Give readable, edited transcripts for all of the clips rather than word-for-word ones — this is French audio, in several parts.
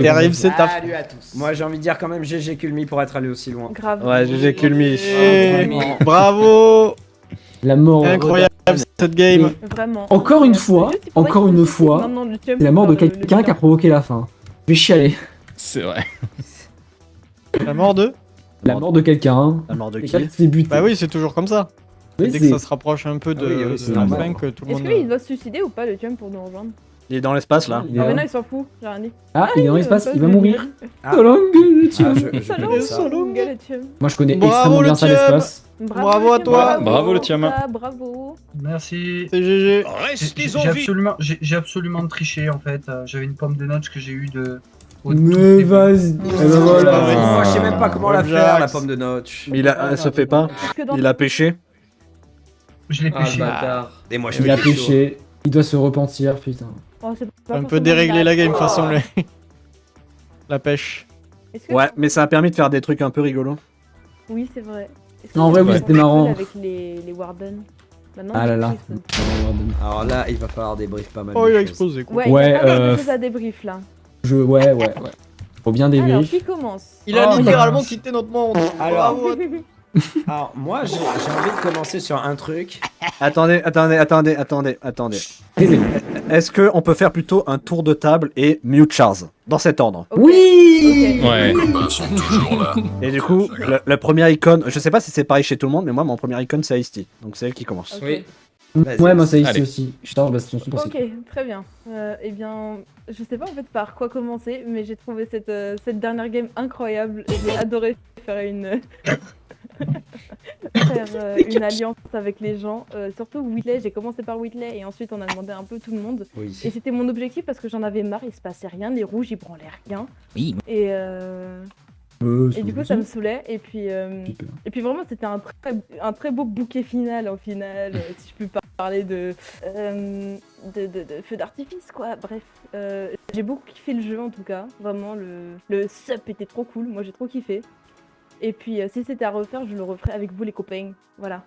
Terrible, c'est ta. Salut à tous. Moi, j'ai envie de dire quand même GG Kulmi pour être allé aussi loin. Grave. Ouais, GG Kulmi. vraiment. Bravo. La mort. Incroyable cette game. Vraiment. Encore une fois, Juste, il faudrait encore qu'il une me dise fois, maintenant le chum c'est la mort de pour faire le quelqu'un qui a bilan. provoqué la fin. Je vais chialer. C'est vrai. La mort de. La mort de quelqu'un. La mort de qui Quelqu'un qui s'est buté. Bah oui, c'est toujours comme ça. Oui, Dès c'est- que ça se rapproche un peu de, Ah oui, oui, c'est de la normal. fin, que tout le Est-ce monde. qu'il doit se suicider ou pas le chum pour nous rejoindre? Il est dans l'espace là. Il est Ah, là. mais non, il s'en fout, j'ai rien dit. Ah, il est dans l'espace, il va mourir. Ah. Solong, le Ah, tien. je Salon, connais ça. salon, le chum. Moi je connais Bravo, extrêmement le bien ça tien. l'espace. Bravo à le toi. chum, Bravo, le tien. Ah, bravo. Merci. C'est GG. J'ai absolument triché en fait. J'avais une pomme de notch que j'ai eu de. Mais vas-y. Eh ben c'est pas voilà. vrai. Moi, je sais même pas comment la Jax. faire, la pomme de notch. Mais elle se fait pas. Parce que dans- Il a pêché. Je l'ai Ah, le pêché. bâtard. Et moi, je Il fais a des choses. péché. Il doit se repentir, putain. Oh, c'est pas Un peu forcément dérégler la game, de toute grave. façon. La pêche. Est-ce que- Ouais, mais ça a permis de faire des trucs un peu rigolos. Oui, c'est vrai. Est-ce que En vrai, tu oui, peux c'était faire marrant. avec les Warden. Maintenant, Ah là je là. kiffe. Alors là, il va falloir débrief pas mal. Oh, de il a choses. explosé quoi. Ouais, Ouais, il y a pas mal de choses à débrief là. Ouais. Faut bien Alors, débrief. qui commence? Il a Oh, littéralement mince. quitté notre monde. Alors, Bravo. alors moi, j'ai envie de commencer sur un truc. Attendez. Est-ce que on peut faire plutôt un tour de table et mute Charles dans cet ordre? Ok. Oui. Ok. Ouais. Et du coup, le premier icône, je sais pas si c'est pareil chez tout le monde, mais moi mon premier icône c'est Ice-T, donc c'est elle qui commence. Ok. Oui. Vas-y. Ouais, moi ça ici Allez. aussi. Je charge Bastion Sous Ok, très bien. Eh bien, je sais pas en fait par quoi commencer, mais j'ai trouvé cette dernière game incroyable. J'ai adoré faire une une alliance avec les gens. Surtout Whitley, j'ai commencé par Whitley et ensuite on a demandé un peu tout le monde. Oui. Et c'était mon objectif parce que j'en avais marre, il se passait rien, les rouges ils branlaient rien. Oui. Et du coup ça me saoulait. Et puis vraiment c'était un très beau bouquet final au final, si je peux parler de feu d'artifice quoi. Bref, j'ai beaucoup kiffé le jeu en tout cas. Vraiment le sup était trop cool, moi j'ai trop kiffé. Et puis si c'était à refaire, je le referais avec vous les copains. Voilà.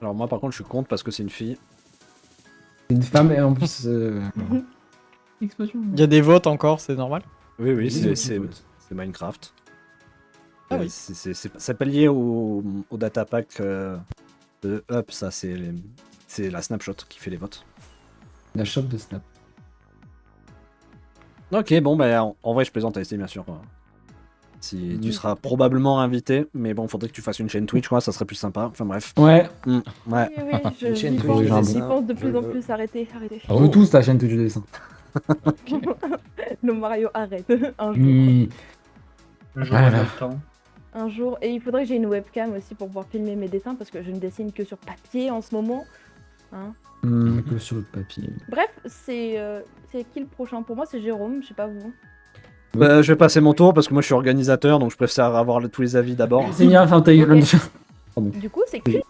Alors moi par contre je suis contre parce que c'est une fille. C'est une femme et en plus. Explosion. Il y a des votes encore, c'est normal. Oui, c'est Minecraft. Ah oui. C'est pas lié au data pack de Up, ça c'est la snapshot qui fait les votes. La shop de Snap. Ok, bon bah en vrai je plaisante à essayer bien sûr. Si tu seras probablement invité, mais bon faudrait que tu fasses une chaîne Twitch quoi, ça serait plus sympa. Enfin bref. Ouais. Ouais. Oui, Une chaîne j'y Twitch pense, de j'ai un j'y dessin, pense de plus je en veux. plus. Arrêtez. On veut tous la chaîne Twitch de dessin. Le Mario arrête un jour. Oui. Un jour, Ah on a là. le temps. Un jour. Et il faudrait que j'ai une webcam aussi pour pouvoir filmer mes dessins parce que je ne dessine que sur papier en ce moment. Hein. Que sur le papier. Bref, c'est qui le prochain? Pour moi, c'est Jérôme, je sais pas vous. Bah, je vais passer mon tour parce que moi je suis organisateur donc je préfère avoir tous les avis d'abord. C'est bien, enfin, ta gueule. Du coup, c'est Kulmi.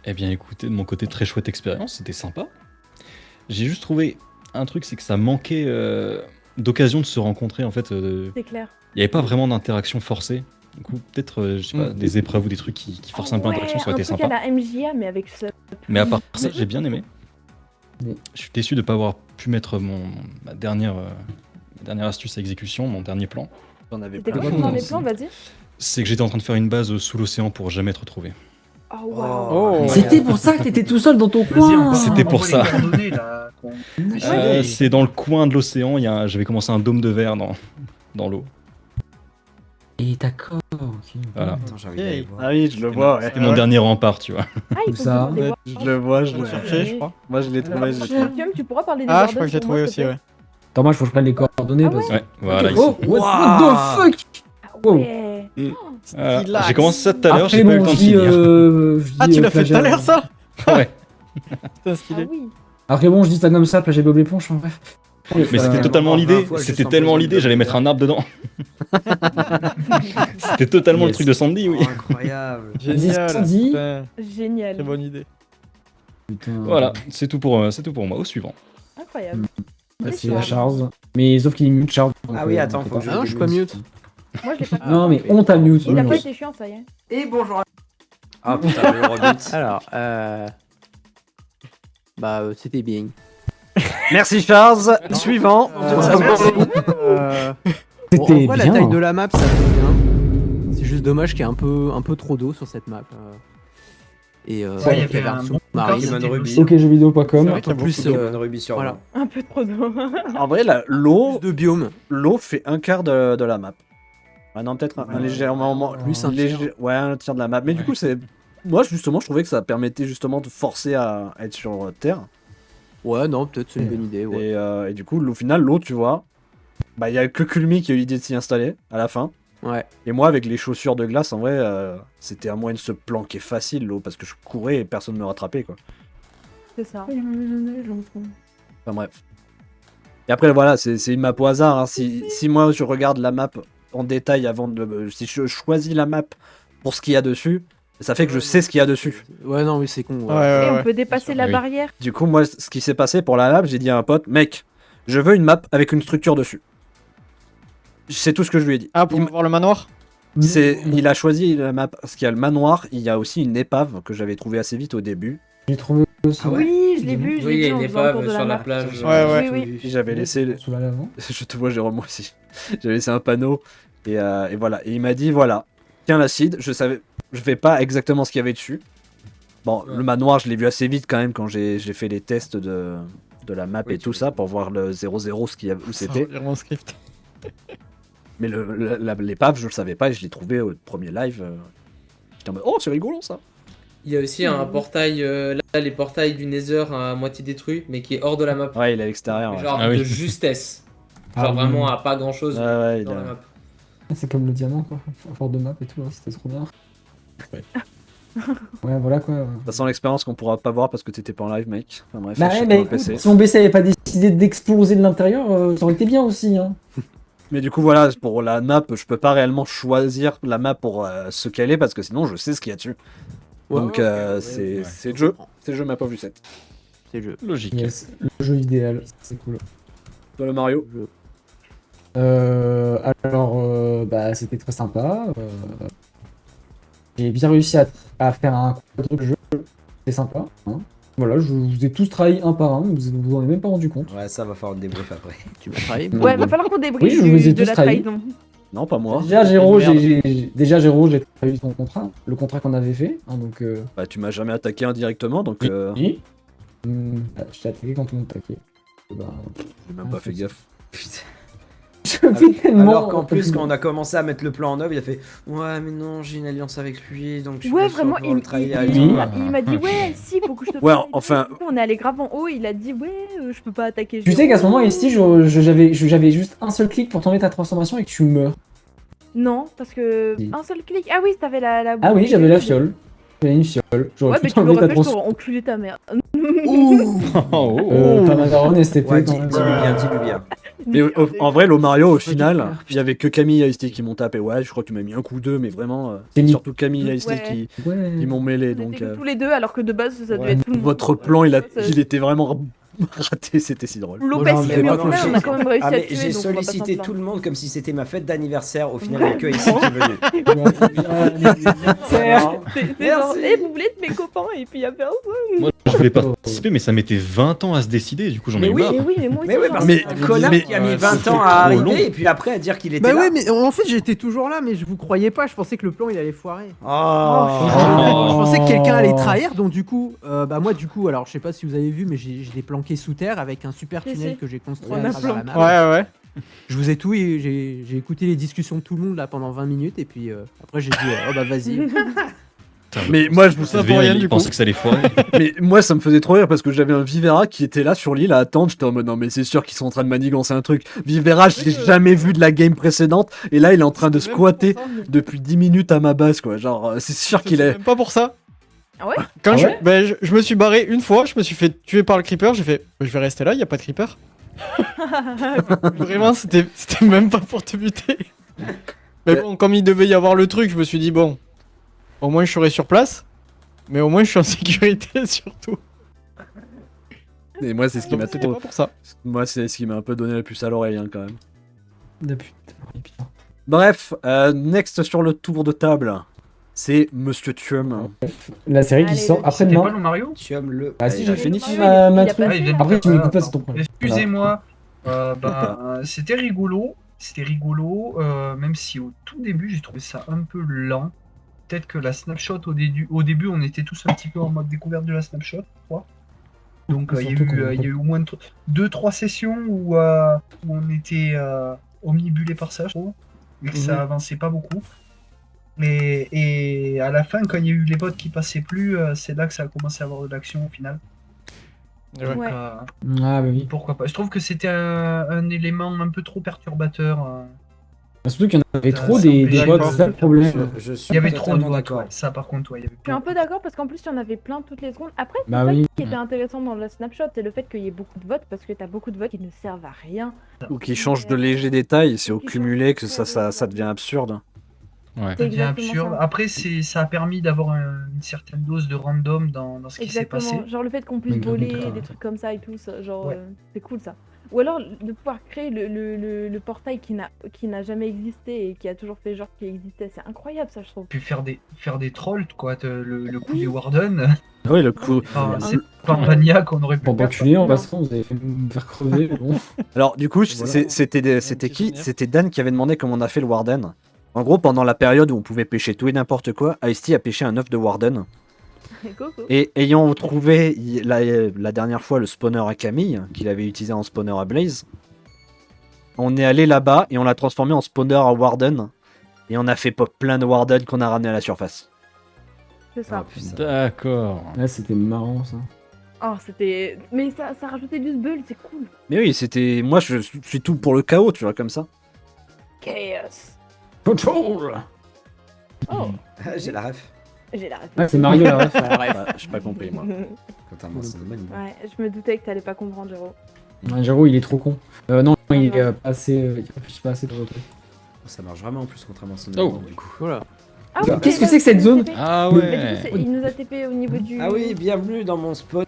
Eh bien écoutez, de mon côté, très chouette expérience, c'était sympa. J'ai juste trouvé un truc, c'est que ça manquait d'occasion de se rencontrer en fait. C'est clair. Il n'y avait pas vraiment d'interaction forcée. Du coup, peut-être, je sais pas, des épreuves ou des trucs qui forcent un peu l'interaction, ça aurait été un truc sympa. à la MJA, mais avec ce. Mais à part ça, j'ai bien aimé. Oui. Je suis déçu de ne pas avoir pu mettre ma dernière astuce à exécution, mon dernier plan. J'en avais C'était plein. quoi dans les plans, vas-y? C'est que j'étais en train de faire une base sous l'océan pour jamais être retrouvé. Oh, waouh. Oh. C'était pour ça que t'étais tout seul dans ton Vas-y, coin. C'était pour envoie les ça. coordonnées, là, qu'on- C'est dans le coin de l'océan, j'avais commencé un dôme de verre dans l'eau. Et d'accord. ok. Voilà. Attends, j'ai envie d'aller voir. Ah oui, je le vois. Ouais. C'était mon dernier rempart, tu vois. Ah, il Où faut ça que je les Ouais, vois. je le vois, je l'ai Ouais. cherché, je crois. Moi je l'ai trouvé. je l'ai trouvé. Guillaume, tu pourras parler des Ah, Warden je crois que j'ai pour moi, trouvé s'il aussi, te ouais. Attends, moi, il faut que je prenne les coordonnées. Ah parce que- Ouais, voilà, ici. Oh, what the fuck? plaît. Ouais. Voilà. Stylage. J'ai commencé ça tout à l'heure, Après, j'ai pas eu le bon, temps je de dis. finir. je dis, Ah, tu l'as fait tout à plagiat. l'heure ça? Ouais. Putain, Ah stylé. oui. Après, bon, je dis ça comme ça, plagier Bob l'éponge, enfin, bref. Mais c'était totalement encore 20 l'idée, fois, juste c'était en tellement besoin l'idée, de j'allais mettre un arbre dedans. C'était totalement le Yes. truc de Sandy, oui. Oh, incroyable. Génial. Sandy. Putain, Génial. très bonne idée. Putain. Voilà, c'est tout pour moi. Au suivant. Incroyable. Bah, c'est la Charles. Mais sauf qu'il est mute Charles. donc, Ah oui, on attends, peut faut pas. que je Ah non, je suis pas mute. Moi, je l'ai pas. Non, mais on t'a mute. Il a oui. pas été chiant, ça y est. Et bonjour. Ah putain, le rebut. Alors, bah, c'était bien. Merci Charles. Suivant. Bon, en C'était vrai, la bien. taille de la map, ça va bien. C'est juste dommage qu'il y ait un peu trop d'eau sur cette map. Et il y qu'il avait y avait un un sous-marin. bon Human Ruby. OkJeuxvideo.com. C'est vrai qu'en plus, Human Ruby sur voilà. Un peu trop d'eau. En vrai, l'eau Plus de biomes. fait un quart de la map. Ah non, peut-être un légèrement Plus un tiers. Ouais, un tiers de la map. Mais du coup, c'est moi justement, je trouvais que ça permettait justement de forcer à être sur Terre. Ouais, non, peut-être c'est une bonne idée. Ouais. Et du coup, au final, l'eau, tu vois, bah il y a que Kulmi qui a eu l'idée de s'y installer à la fin. Ouais. Et moi, avec les chaussures de glace, en vrai, c'était un moyen de se planquer facile l'eau parce que je courais et personne ne me rattrapait quoi. C'est ça. Enfin bref. Et après, voilà, c'est une map au hasard. Hein. Si moi je regarde la map en détail avant de. Si je choisis la map pour ce qu'il y a dessus, ça fait que je sais ce qu'il y a dessus. Ouais, non, mais c'est con. Ouais. Et on peut dépasser la Oui. barrière. Du coup, moi, ce qui s'est passé pour la map, j'ai dit à un pote, mec, je veux une map avec une structure dessus. C'est tout ce que je lui ai dit. Ah, pour voir le manoir? Il a choisi la map parce qu'il y a le manoir, il y a aussi une épave que j'avais trouvé assez vite au début. J'ai trouvé aussi. Ah ouais. Oui, je l'ai vu. Oui, il y a une en faisant le tour épave de sur la map. plage. Ouais. Oui, oui. Et j'avais laissé. Sous la lave. Je te vois, Jérôme, moi aussi. J'avais laissé un panneau et voilà. Et il m'a dit voilà, tiens l'acide. Je vais pas exactement ce qu'il y avait dessus. Bon, le manoir, je l'ai vu assez vite quand même quand j'ai fait les tests de la map Oui, et tout tu- ça pour voir le 0-0 où c'était. Mon script. Mais l'épave, je le savais pas et je l'ai trouvé au premier live. J'étais en mode oh, c'est rigolo ça. Il y a aussi un portail, là les portails du Nether à moitié détruit, mais qui est hors de la map. Ouais, il est à l'extérieur. Ouais. Genre Ah oui. de justesse. Ah Genre oui. vraiment à pas grand chose Ouais, ouais, dans il a- la map. C'est comme le diamant, quoi. Fort de map et tout, hein, c'était trop bien. Ouais. Ouais, voilà quoi. De toute façon, l'expérience qu'on pourra pas voir parce que t'étais pas en live, mec. Enfin bref, Bah je ouais, sais mais pas au écoute, PC. si mon PC avait pas décidé d'exploser de l'intérieur, ça aurait été bien aussi. Hein. Mais du coup, voilà, pour la map, je peux pas réellement choisir la map pour ce qu'elle est parce que sinon, je sais ce qu'il y a dessus. Ouais, Donc, ouais, ok, c'est ouais. c'est le jeu. C'est le jeu map of Lucette. C'est le jeu. Logique. Yes, le jeu idéal, c'est cool. Toi, le Mario. Bah, c'était très sympa. J'ai bien réussi à faire un truc jeu. C'est sympa. Hein. Voilà, je vous ai tous trahi un par un, vous en avez même pas rendu compte. Ouais, ça va falloir le débrief après. Tu m'as travaillé. Ouais, va falloir qu'on débriefe Oui, je vous ai de tous la trahi. trahison. Non, pas moi. Déjà, Géro, Merde. j'ai trahi ton contrat, le contrat qu'on avait fait. Hein, donc, Bah, tu m'as jamais attaqué indirectement, donc oui. Je t'ai attaqué quand tout le monde attaquait. Bah, j'ai même pas fait gaffe. Putain. je fais tellement- Alors qu'en plus, quand on a commencé à mettre le plan en œuvre, il a fait ouais, mais non, j'ai une alliance avec lui, donc je Ouais, vais vraiment, sûrement le trahir. il m'a dit ouais, si, faut que je te Ouais, parle et tout. enfin- Du coup, on est allé grave en haut, il a dit ouais, je peux pas attaquer. Tu sais qu'à ce moment, ici, j'avais juste un seul clic pour tomber ta transformation et que tu meurs. Non, parce que Si. un seul clic. Ah oui, t'avais la. Ah oui, j'avais la fiole. J'avais une fiole. Ouais, J'aurais mais pu tu enlever ta l'aurais fait, je transformation. t'aurais enculé ta mère. Pas ma daronne, STP. Ouais, quand même. dis-lui bien. Mais en vrai, le Mario, au final, il y avait que Camille et Ice-T qui m'ont tapé. Ouais, je crois que tu m'as mis un coup d'eux, mais vraiment, C'est mis. surtout Camille et Ice-T Ouais. Ouais. qui m'ont mêlé. On Donc, était tous les deux, alors que de base, ça devait être tout le monde. votre plan, il Ça- était vraiment raté. C'était si drôle. Lopez, Moi, j'en ai mais pas au final, compris. on a quand même réussi Ah, à mais tuer. j'ai donc on va pas sollicité s'en tout le plaindre. monde comme si c'était ma fête d'anniversaire. Au final, il n'y a que ici qui est venu. C'est genre, Merci. vous voulez être mes copains et puis il y a personne. Moi, je voulais participer, mais ça mettait 20 ans à se décider, du coup, j'en ai Mais eu oui, marre. Mais oui, mais moi aussi. Mais oui, genre, parce Mais- que c'est un connard mais- qui a mis Ouais, 20 c'était ans à trop long. arriver et puis après à dire qu'il était Bah là. ouais, mais en fait j'étais toujours là, mais je vous croyais pas. Je pensais que le plan il allait foirer. Oh. Je pensais que quelqu'un allait trahir, donc du coup, bah moi du coup, alors je sais pas si vous avez vu, mais je l'ai planqué sous terre avec un super Si, tunnel si. que j'ai construit On à a travers la map. Ouais, ouais. Je vous ai tout, et j'ai écouté les discussions de tout le monde là pendant 20 minutes, et puis après j'ai dit oh bah vas-y. Mais moi, je me Ça Ça pour rien, il du pensait coup. que ça allait foirer. Mais moi, ça me faisait trop rire parce que j'avais un Vivera qui était là sur l'île à attendre. J'étais en mode non, mais c'est sûr qu'ils sont en train de manigancer un truc. Vivera, je l'ai jamais vu de la game précédente. Et là, il est en train de squatter depuis 10 minutes à ma base, quoi. Genre, c'est sûr qu'il est. Même pas pour ça. Ah ouais Quand Ah je, ouais ben, je me suis barré une fois, je me suis fait tuer par le creeper, j'ai fait je vais rester là, il y a pas de creeper. Vraiment, c'était même pas pour te buter. Mais bon, comme il devait y avoir le truc, je me suis dit bon, au moins je serai sur place, mais au moins je suis en sécurité surtout. Et moi, c'est ce qui m'a Donc, c'était trop. pas pour ça. Moi, c'est ce qui m'a un peu donné la puce à l'oreille, hein, quand même. Putain, putain. Bref, next sur le tour de table. c'est Monsieur Thium. La série qui Allez, sort le- C'était pas après-demain. le Mario? Tu aimes le. Ah si, il j'ai a fini fini. ma Il a truc. pas il vient de- Après, tu m'écoutes pas, c'est ton problème. Excusez-moi. C'était rigolo. C'était rigolo. Même si au tout début, j'ai trouvé ça un peu lent. Peut-être que la snapshot au début, on était tous un petit peu en mode découverte de la snapshot, je crois. Donc il y a Surtout qu'on- eu au moins 2-3 sessions où on était omnibulé par ça, je trouve, et que ça avançait pas beaucoup. Et à la fin, quand il y a eu les bots qui passaient plus, c'est là que ça a commencé à avoir de l'action au final. Ouais. Donc, Ouais. Ah bah oui. pourquoi pas. Je trouve que c'était un élément un peu trop perturbateur. Surtout qu'il y en avait Ça trop des empêchait bots, pas. c'est ça le problème. Je suis Il y avait trop de totalement bots, d'accord. ouais. Ça par contre, ouais, il y avait Je suis un beaucoup. peu d'accord parce qu'en plus, il y en avait plein toutes les secondes. Après, c'est Bah ça oui. qui était intéressant dans le snapshot, c'est le fait qu'il y ait beaucoup de votes parce que t'as beaucoup de votes qui ne servent à rien. Ou qui change de légers détails, c'est au Qui cumulé que change- ça devient absurde. Ouais. C'est Ça devient exactement absurde. ça. Après, ça a permis d'avoir une certaine dose de random dans ce qui s'est passé. Exactement. Genre le fait qu'on puisse Mais voler, grave. des trucs comme ça et tout, ça, genre Ouais. c'est cool ça. Ou alors de pouvoir créer le portail qui n'a jamais existé et qui a toujours fait genre qu'il existait, c'est incroyable ça je trouve. Puis faire des trolls, quoi. Le coup Oui. des Warden. Ah oui, le coup. C'est pas un maniaque qu'on aurait pu Pour faire. enculer en Non. passant, vous avez fait me faire crever. mais Bon. Alors, du coup, Voilà. c'était petit qui? souvenir. C'était Dan qui avait demandé comment on a fait le Warden. En gros, pendant la période où on pouvait pêcher tout et n'importe quoi, Ice-T a pêché un œuf de Warden. Coco. Et ayant trouvé la dernière fois le spawner à Camille, qu'il avait utilisé en spawner à Blaze, on est allé là-bas et on l'a transformé en spawner à Warden. Et on a fait pop plein de Warden qu'on a ramené à la surface. C'est ça. Ah, putain. D'accord. Là, c'était marrant ça. Oh c'était. Mais ça rajoutait du bull, c'est cool. Mais oui, c'était. Moi, je suis tout pour le chaos, tu vois, comme ça. Chaos. Control. Oh, J'ai la ref. j'ai la réponse. Ah, c'est Mario la ref. Ouais, j'ai pas compris, moi. Quand t'as c'est normal. Ouais, je me doutais que t'allais pas comprendre, Jero. Ouais, Jaro, il est trop con. Non, il est pas assez. Il réfléchit pas assez pour le truc. Ça marche vraiment en plus, contrairement à son Oh. élément, du coup. Voilà. Ah Qu'est-ce que c'est que cette zone Ah Mais du coup, ouais. il nous a TP au niveau du. Ah oui, bienvenue dans mon spawner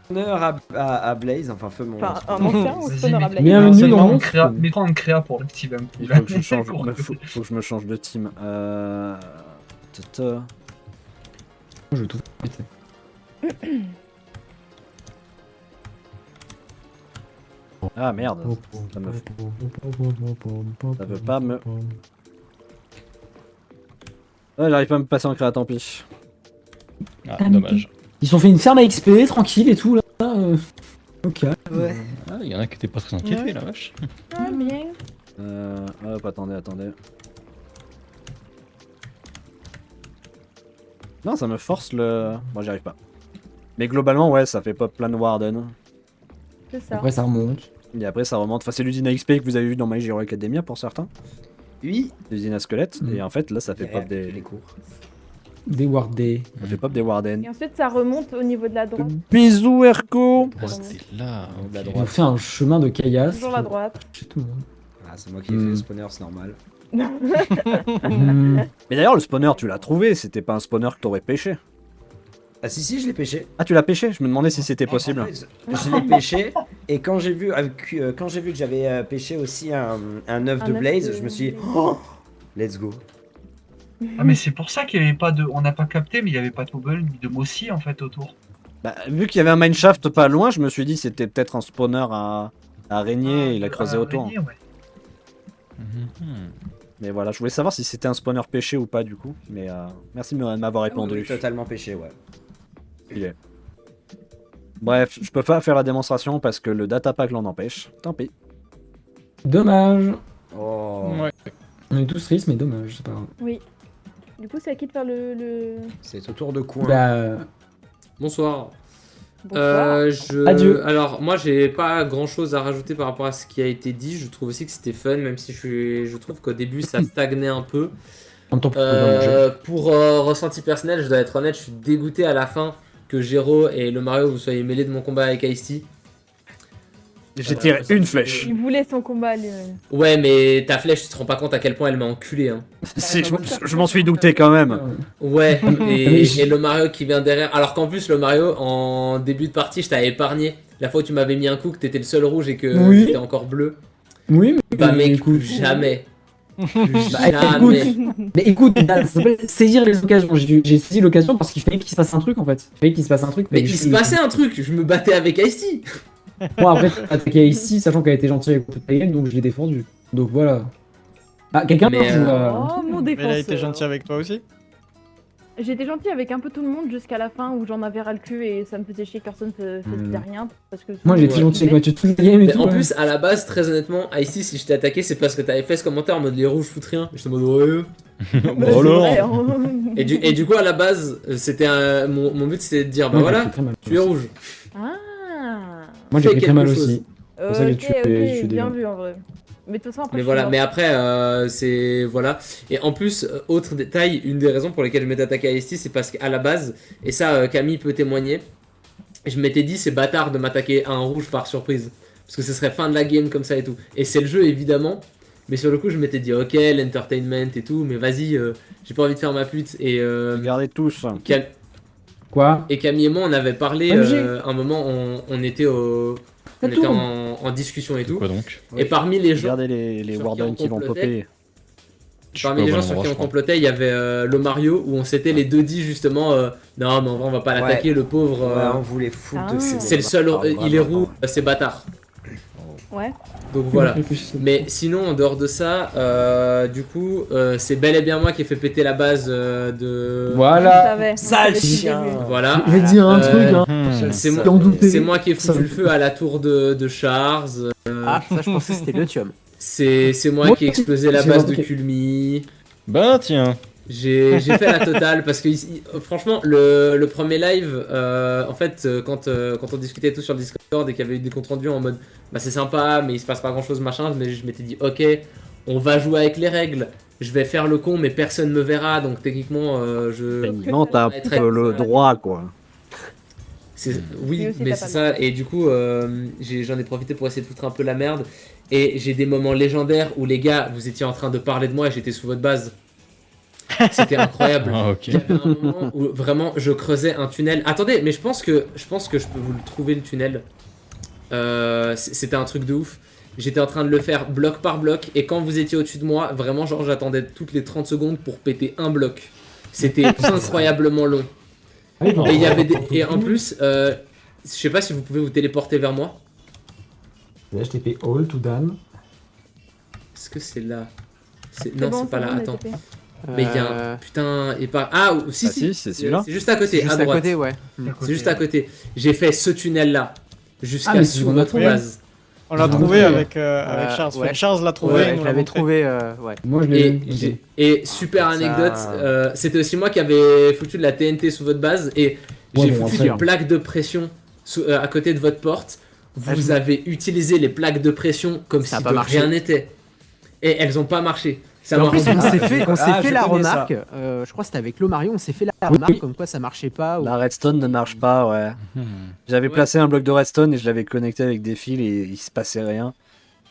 à Blaze. Enfin, feu mon. Enfin, un spawner. ancien ou Vas-y, spawner à mais- blague. Bienvenue Seulement dans en mon créa- spawn. Mets-toi en créa pour l'activer un coup. Il là. faut que je change, faut que je me change de team. Tata. Je vais tout péter. Ah merde. Ça me- Ça veut pas me- Ouais, j'arrive pas à me passer en créa, tant pis. Ah, dommage. Ils se sont fait une ferme à XP, tranquille et tout là. Ok. Ouais. Ah, il y en a qui étaient pas très inquiétés, la vache. Ah, bien. Hop, attendez. Non, ça me force le. Moi, j'y arrive pas. Mais globalement, ouais, ça fait pas plein de Warden. C'est ça. Après ça remonte. Et après, ça remonte. Enfin, c'est l'usine à XP que vous avez vu dans My Hero Academia pour certains. Oui. L'usine à squelette. Mm. Et en fait, là, ça fait pop Les des. cours. Des wardés. Ça fait pop des Warden. Et ensuite, ça remonte au niveau de la droite. Bisous, Erko! Oh, c'était là. La ok. Ils ont droite. fait un chemin de caillasse. Toujours la droite. C'est tout. hein. Ah, c'est moi qui ai fait le spawner, c'est normal. Hmm. Mais d'ailleurs, le spawner, tu l'as trouvé. C'était pas un spawner que t'aurais pêché. Ah si, je l'ai pêché. Ah, tu l'as pêché? Je me demandais si c'était possible. En fait, je l'ai pêché et quand j'ai vu que j'avais pêché aussi un œuf de œuf Blaze, de- je me suis dit, oh, let's go. Ah, mais c'est pour ça qu'il n'y avait pas de. On n'a pas capté, mais il n'y avait pas de Hobble ni de Mossy en fait autour. Bah, vu qu'il y avait un mineshaft pas loin, je me suis dit c'était peut-être un spawner à araignée et il a creusé autour. Araignée, ouais. Mhm. Mais voilà, je voulais savoir si c'était un spawner pêché ou pas du coup. Mais merci de m'avoir répondu. Oui, totalement pêché, ouais. Il est. Bref, je peux pas faire la démonstration parce que le datapack l'en empêche. Tant pis. Dommage. Oh, Ouais. On est tous tristes, mais dommage, c'est pas grave. Oui. Du coup, c'est à qui de faire le... c'est au tour de coin. Bah, Bonsoir. Bonsoir. Adieu. Alors, moi, j'ai pas grand chose à rajouter par rapport à ce qui a été dit. Je trouve aussi que c'était fun, même si je trouve qu'au début, ça stagnait un peu. en même temps, pour manger. Pour ressenti personnel, je dois être honnête, je suis dégoûté à la fin que Gero et le Mario vous soyez mêlés de mon combat avec Ice-T. J'ai tiré une flèche. Il voulait son combat lui-même. Ouais, mais ta flèche, tu te rends pas compte à quel point elle m'a enculé. Hein. Je m'en suis douté quand même. Ouais, Mais et le Mario qui vient derrière. Alors qu'en plus, le Mario, en début de partie, je t'avais épargné. La fois où tu m'avais mis un coup, que t'étais le seul rouge et que Oui. t'étais encore bleu. Oui, mais Bah, mec, écoute, plus jamais. Jamais. Mais écoute, ça s'appelle saisir les occasions. J'ai saisi l'occasion parce qu'il fallait qu'il se passe un truc en fait. Il fallait qu'il se passe un truc. Mais il se passait un truc, je me battais avec Ice-T. Moi après, j'ai attaqué ici, sachant qu'elle était gentille avec toute la game, donc je l'ai défendu. Donc voilà. Ah, quelqu'un Mais, joue Oh mon Mais elle a défenseur. été gentille avec toi aussi. J'ai été gentille avec un peu tout le monde jusqu'à la fin où j'en avais ras le cul et ça me faisait chier que personne faisait rien parce que Moi j'ai été Ouais. gentil avec Mathieu toute la game et Mais tout. en ouais. plus, à la base, très honnêtement, Ice-T, si je t'ai attaqué, c'est parce que t'avais fait ce commentaire en mode les rouges foutent rien. J'étais en mode ouais. Bah, Oh c'est non. vrai, hein. Et du coup, à la base, c'était mon but c'était de dire bah Moi, j'ai voilà, fait très mal. tu es rouge. Ah. Moi j'ai Fais fait très mal quelque chose. aussi. pour ça que Ok, tu fais- ok, tu bien dégages. vu en vrai. Mais de toute façon après. Mais je voilà, suis mais morte. après, c'est. Voilà. Et en plus, autre détail, une des raisons pour lesquelles je m'étais attaqué à Ice-T, c'est parce qu'à la base, et ça, Camille peut témoigner, je m'étais dit c'est bâtard de m'attaquer à un rouge par surprise. Parce que ce serait fin de la game comme ça et tout. Et c'est le jeu évidemment. Mais sur le coup, je m'étais dit ok, l'entertainment et tout, mais vas-y, j'ai pas envie de faire ma pute. Et, Regardez tous. Quoi et Camille et moi, on avait parlé MG. un moment, on était en discussion et tout. Quoi donc? Et parmi les gens. Regardez les sur Wardens qui qui on vont complotait. popper. Parmi les gens sur qui on complotait, il y avait le Mario où on s'était les deux dit justement non mais en vrai on va pas l'attaquer le pauvre. Ouais, on voulait foutre Ah. de ses C'est le seul, Ah, il est vraiment. roux, c'est bâtard. Ouais. Donc voilà. Mais sinon en dehors de ça, du coup c'est bel et bien moi qui ai fait péter la base de. Je Voilà. savais. Sale Je savais chien. depuis le début. Voilà. Je vais te dire un Euh, truc, hein. C'est moi, T'en doutais. c'est moi qui ai foutu Ça- le feu à la tour de Charles. Ah, ça, je pensais que c'était le Tium. C'est moi Moi, qui ai explosé la j'ai base de remarqué. Kulmi. Bah tiens. J'ai fait la totale parce que franchement le premier live en fait quand on discutait tous sur le Discord et qu'il y avait eu des comptes rendus en mode bah c'est sympa mais il se passe pas grand chose machin, mais je m'étais dit ok on va jouer avec les règles, je vais faire le con mais personne me verra donc techniquement je Non, t'as un Très- peu le droit, quoi. oui Lui aussi, mais t'as c'est pas le ça et du coup j'en ai profité pour essayer de foutre un peu la merde et j'ai des moments légendaires où les gars vous étiez en train de parler de moi et j'étais sous votre base. C'était incroyable. Ah ok. Il y avait un moment où vraiment je creusais un tunnel. Attendez, mais je pense que je peux vous le trouver le tunnel. C'était un truc de ouf. J'étais en train de le faire bloc par bloc et quand vous étiez au-dessus de moi, vraiment genre j'attendais toutes les 30 secondes pour péter un bloc. C'était incroyablement long. Et il y avait et en plus, je sais pas si vous pouvez vous téléporter vers moi. Là, je t'ai fait all to Dan. Est-ce que c'est là? Non, bon, c'est pas là. bon, on est Attends. tapé. Mais il y a un putain et pas. Ah si Ah, si, c'est celui-là. C'est juste à côté, Juste à à droite. côté, ouais. C'est juste à côté. J'ai fait ce tunnel là jusqu'à Ah, mais c'est sous bon, votre oui. base. On l'a J'ai trouvé remarqué. avec Charles. ouais. Charles l'a trouvé. Ouais, nous je l'a l'avais montré. trouvé, ouais. Moi, je l'ai Et, vu. et super Ça- anecdote, c'était aussi moi qui avais foutu de la TNT sous votre base et Ouais, j'ai bon, foutu après, des plaques de pression à côté de votre porte. Ah, Vous je- avez utilisé les plaques de pression comme Ça a si pas de marché. rien n'était. Et elles ont pas marché. Ça Mais m'a en plus, rendu on ouf. s'est fait, Ah, je la connais ça. remarque. Je crois que c'était avec Lomario, on s'est fait la remarque comme quoi ça marchait pas. ou- La redstone ne marche pas, ouais. J'avais Ouais. placé un bloc de redstone et je l'avais connecté avec des fils et il se passait rien.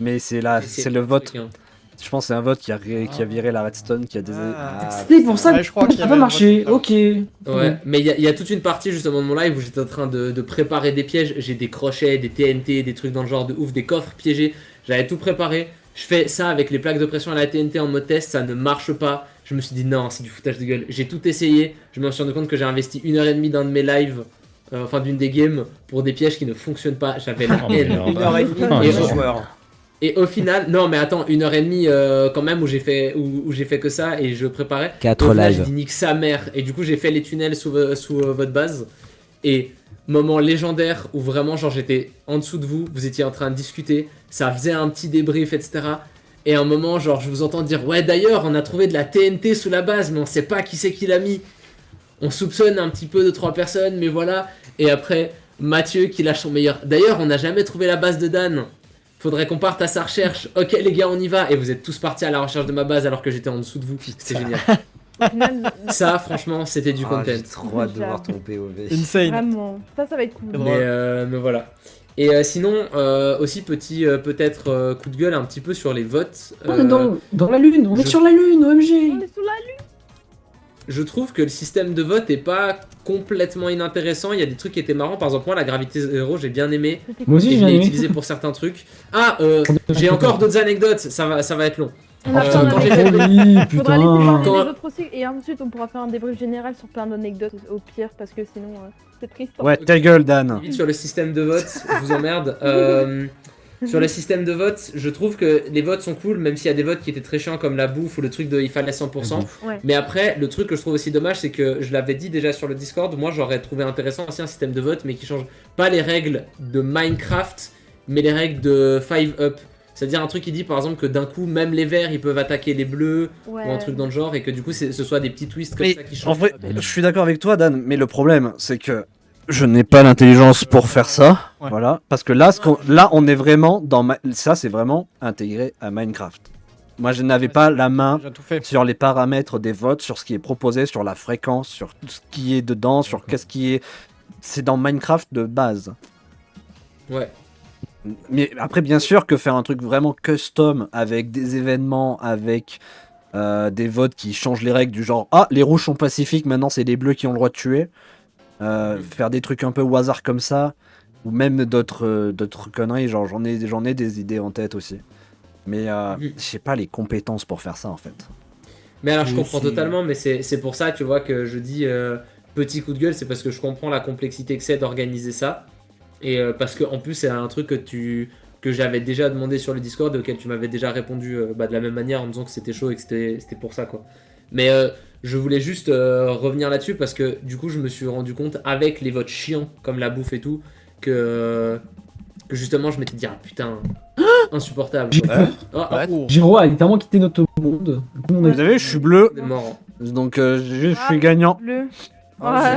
Mais c'est là, Et c'est le un vote. truc, hein. Je pense que c'est un vote qui a viré la redstone, qui a des. Ah, C'était pour ça Ouais, que je crois qu'il y ça n'a avait pas un marché. vote. Ok. Ouais, mais il y a toute une partie justement de mon live où j'étais en train de préparer des pièges. J'ai des crochets, des TNT, des trucs dans le genre de ouf, des coffres piégés. J'avais tout préparé. Je fais ça avec les plaques de pression à la TNT en mode test, ça ne marche pas. Je me suis dit non, c'est du foutage de gueule. J'ai tout essayé. Je me suis rendu compte que j'ai investi 1h30 d'un de mes lives, enfin d'une des games, pour des pièges qui ne fonctionnent pas. J'avais la Oh, haine. merde. 1h30 Et de on- joueur. Et au final, non mais attends, 1h30 quand même où j'ai fait que ça et je préparais. Quatre Au final, lives. j'ai dit nique sa mère et du coup j'ai fait les tunnels sous votre base et moment légendaire où vraiment genre j'étais en dessous de vous, vous étiez en train de discuter, ça faisait un petit débrief etc. Et à un moment genre je vous entends dire ouais d'ailleurs on a trouvé de la TNT sous la base mais on sait pas qui c'est qui l'a mis. On soupçonne un petit peu 2-3 personnes mais voilà. Et après Mathieu qui lâche son meilleur. D'ailleurs on n'a jamais trouvé la base de Dan. Faudrait qu'on parte à sa recherche. Ok les gars on y va. Et vous êtes tous partis à la recherche de ma base alors que j'étais en dessous de vous. C'était génial. Au final, Ça franchement c'était du Ah, content. j'ai trop hâte de voir ton POV. Insane. vraiment, ça va être cool. Mais voilà. Et sinon aussi petit peut-être coup de gueule un petit peu sur les votes. On est dans la lune. On est je- sur la lune, On OMG. est sous la Je trouve que le système de vote est pas complètement inintéressant. Il y a des trucs qui étaient marrants. Par exemple moi la gravité zéro j'ai bien aimé. C'était Moi cool. aussi, Et j'ai je l'ai aimé. utilisé pour certains trucs. Ah j'ai encore d'autres anecdotes. Ça va être long. On a Euh, plein quand j'ai d'anecdotes. fait- Oui, Faudra laisser putain. parler Quand- les autres aussi. Et ensuite, on pourra faire un débrief général sur plein d'anecdotes au pire, parce que sinon, c'est triste. hein. Ouais, ta gueule, Dan. Vite sur le système de vote, je vous emmerde. Sur le système de vote, je trouve que les votes sont cool, même s'il y a des votes qui étaient très chiants comme la bouffe ou le truc de il fallait 100%. Ouais. Mais après, le truc que je trouve aussi dommage, c'est que je l'avais dit déjà sur le Discord, moi j'aurais trouvé intéressant aussi un système de vote, mais qui change pas les règles de Minecraft, mais les règles de 5up. C'est-à-dire un truc qui dit par exemple que d'un coup, même les verts ils peuvent attaquer les bleus Ouais. ou un truc dans le genre, et que du coup ce soit des petits twists comme Mais ça qui en changent. vrai, je suis d'accord avec toi, Dan, mais le problème, c'est que je n'ai pas l'intelligence pour faire ça. Ouais. Voilà. Parce que là, là, on est vraiment dans. Ça, c'est vraiment intégré à Minecraft. Moi, je n'avais pas la main J'ai tout fait. sur les paramètres des votes, sur ce qui est proposé, sur la fréquence, sur tout ce qui est dedans, sur qu'est-ce qui est. C'est dans Minecraft de base. Ouais. Mais après, bien sûr que faire un truc vraiment custom avec des événements, avec des votes qui changent les règles du genre ah, les rouges sont pacifiques, maintenant c'est les bleus qui ont le droit de tuer. Faire des trucs un peu au hasard comme ça, ou même d'autres conneries, genre j'en ai des idées en tête aussi. Mais j'ai pas les compétences pour faire ça en fait. Mais alors je Oui, comprends si. totalement, mais c'est pour ça, tu vois, que je dis petit coup de gueule, c'est parce que je comprends la complexité que c'est d'organiser ça. Et parce que en plus c'est un truc que j'avais déjà demandé sur le Discord et auquel tu m'avais déjà répondu de la même manière en me disant que c'était chaud et que c'était pour ça quoi. Mais je voulais juste revenir là-dessus parce que du coup je me suis rendu compte avec les votes chiants comme la bouffe et tout que justement je m'étais dit ah putain insupportable. J'ai quoi. peur. Ah, Oh. Giro a littéralement quitté notre monde. Tout le monde Vous savez, je suis bleu, c'est mort. donc je suis gagnant. Bleu. Oh, Ouais.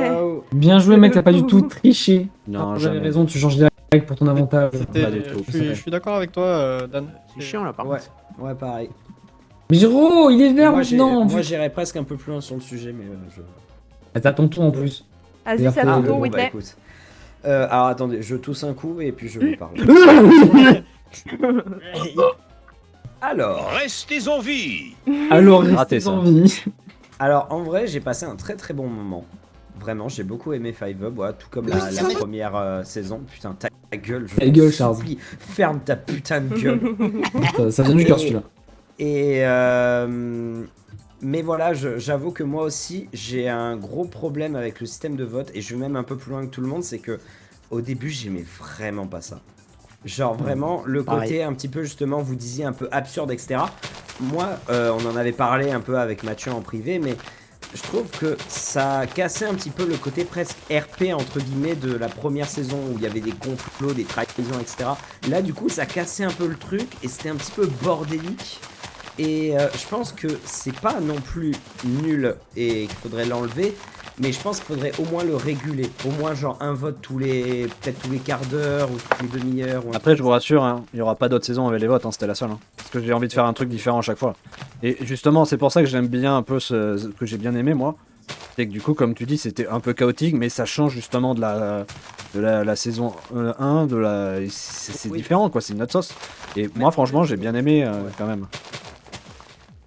Jojo. Bien joué, mec, t'as pas du tout triché. Non, J'avais jamais. raison, tu changes les règles pour ton avantage. C'était- Pas du tout. Je suis d'accord avec toi, Dan. C'est chiant là par Ouais, contre. ouais, pareil. Mais Giro, il est vert Moi, maintenant. moi, j'irais presque un peu plus loin sur le sujet, mais je. T'as ton tour en plus. Vas-y, c'est à Ah, ton bon, tour, bah, Whitney. écoute. Alors attendez, je tousse un coup et puis je vous parle. Alors, Restez en vie. Alors, Raté, restez ça. en vie. en vrai, j'ai passé un très très bon moment. Vraiment, j'ai beaucoup aimé 5up, ouais, tout comme la première saison. Putain, ta gueule, je Ta t'en gueule, Charles. supplie. Ferme ta putain de gueule. Ça vient du cœur celui-là. Et mais voilà, j'avoue que moi aussi, j'ai un gros problème avec le système de vote et je vais même un peu plus loin que tout le monde, c'est que au début, j'aimais vraiment pas ça. Genre vraiment, le Pareil. côté un petit peu justement, vous disiez un peu absurde, etc. Moi, on en avait parlé un peu avec Mathieu en privé, mais je trouve que ça cassait un petit peu le côté presque RP entre guillemets de la première saison où il y avait des complots, des trahisons, etc. Là, du coup, ça cassait un peu le truc et c'était un petit peu bordélique. Et je pense que c'est pas non plus nul et qu'il faudrait l'enlever, mais je pense qu'il faudrait au moins le réguler. Au moins, genre un vote peut-être tous les quarts d'heure ou toutes les demi-heures. ou un Après, truc je vous rassure, hein, il n'y aura pas d'autres saisons avec les votes, hein, c'était la seule. Hein. Parce que j'ai envie de faire un truc différent à chaque fois. Et justement, c'est pour ça que j'aime bien un peu ce que j'ai bien aimé, moi. C'est que du coup, comme tu dis, c'était un peu chaotique, mais ça change justement de la saison 1. C'est Oui. différent, quoi, c'est une autre sauce. Et moi, franchement, j'ai bien aimé quand même.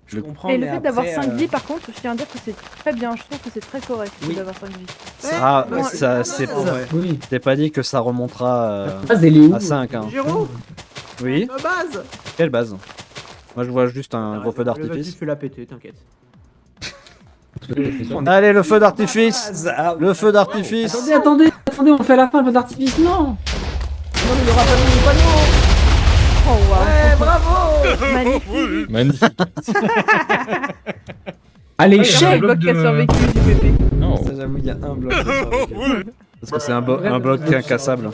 Je comprends, Et le mais fait d'avoir après, 5 vies, par contre, je tiens à dire que c'est très bien. Je trouve que c'est très correct Oui. d'avoir 5 vies. Ah, Ouais, ça, ouais, c'est en vrai. Oui. c'est pas dit que ça remontera Ah, elle est où à 5. Hein. Giro, Oui, ma base. quelle base? Moi, je vois juste un gros feu Vas-y, d'artifice. fais la péter, t'inquiète. Allez, le feu d'artifice! Ah, Le feu d'artifice! Attendez, on fait la fin, le feu d'artifice, non. Oh wow. ouais, bravo. Magnifique. Magnifique. Allez, Ouais, C'est chef. le bloc qui a survécu du pépé. Non. Ça, j'avoue, il y a un bloc. qui sort avec. Parce que c'est un bloc incassable.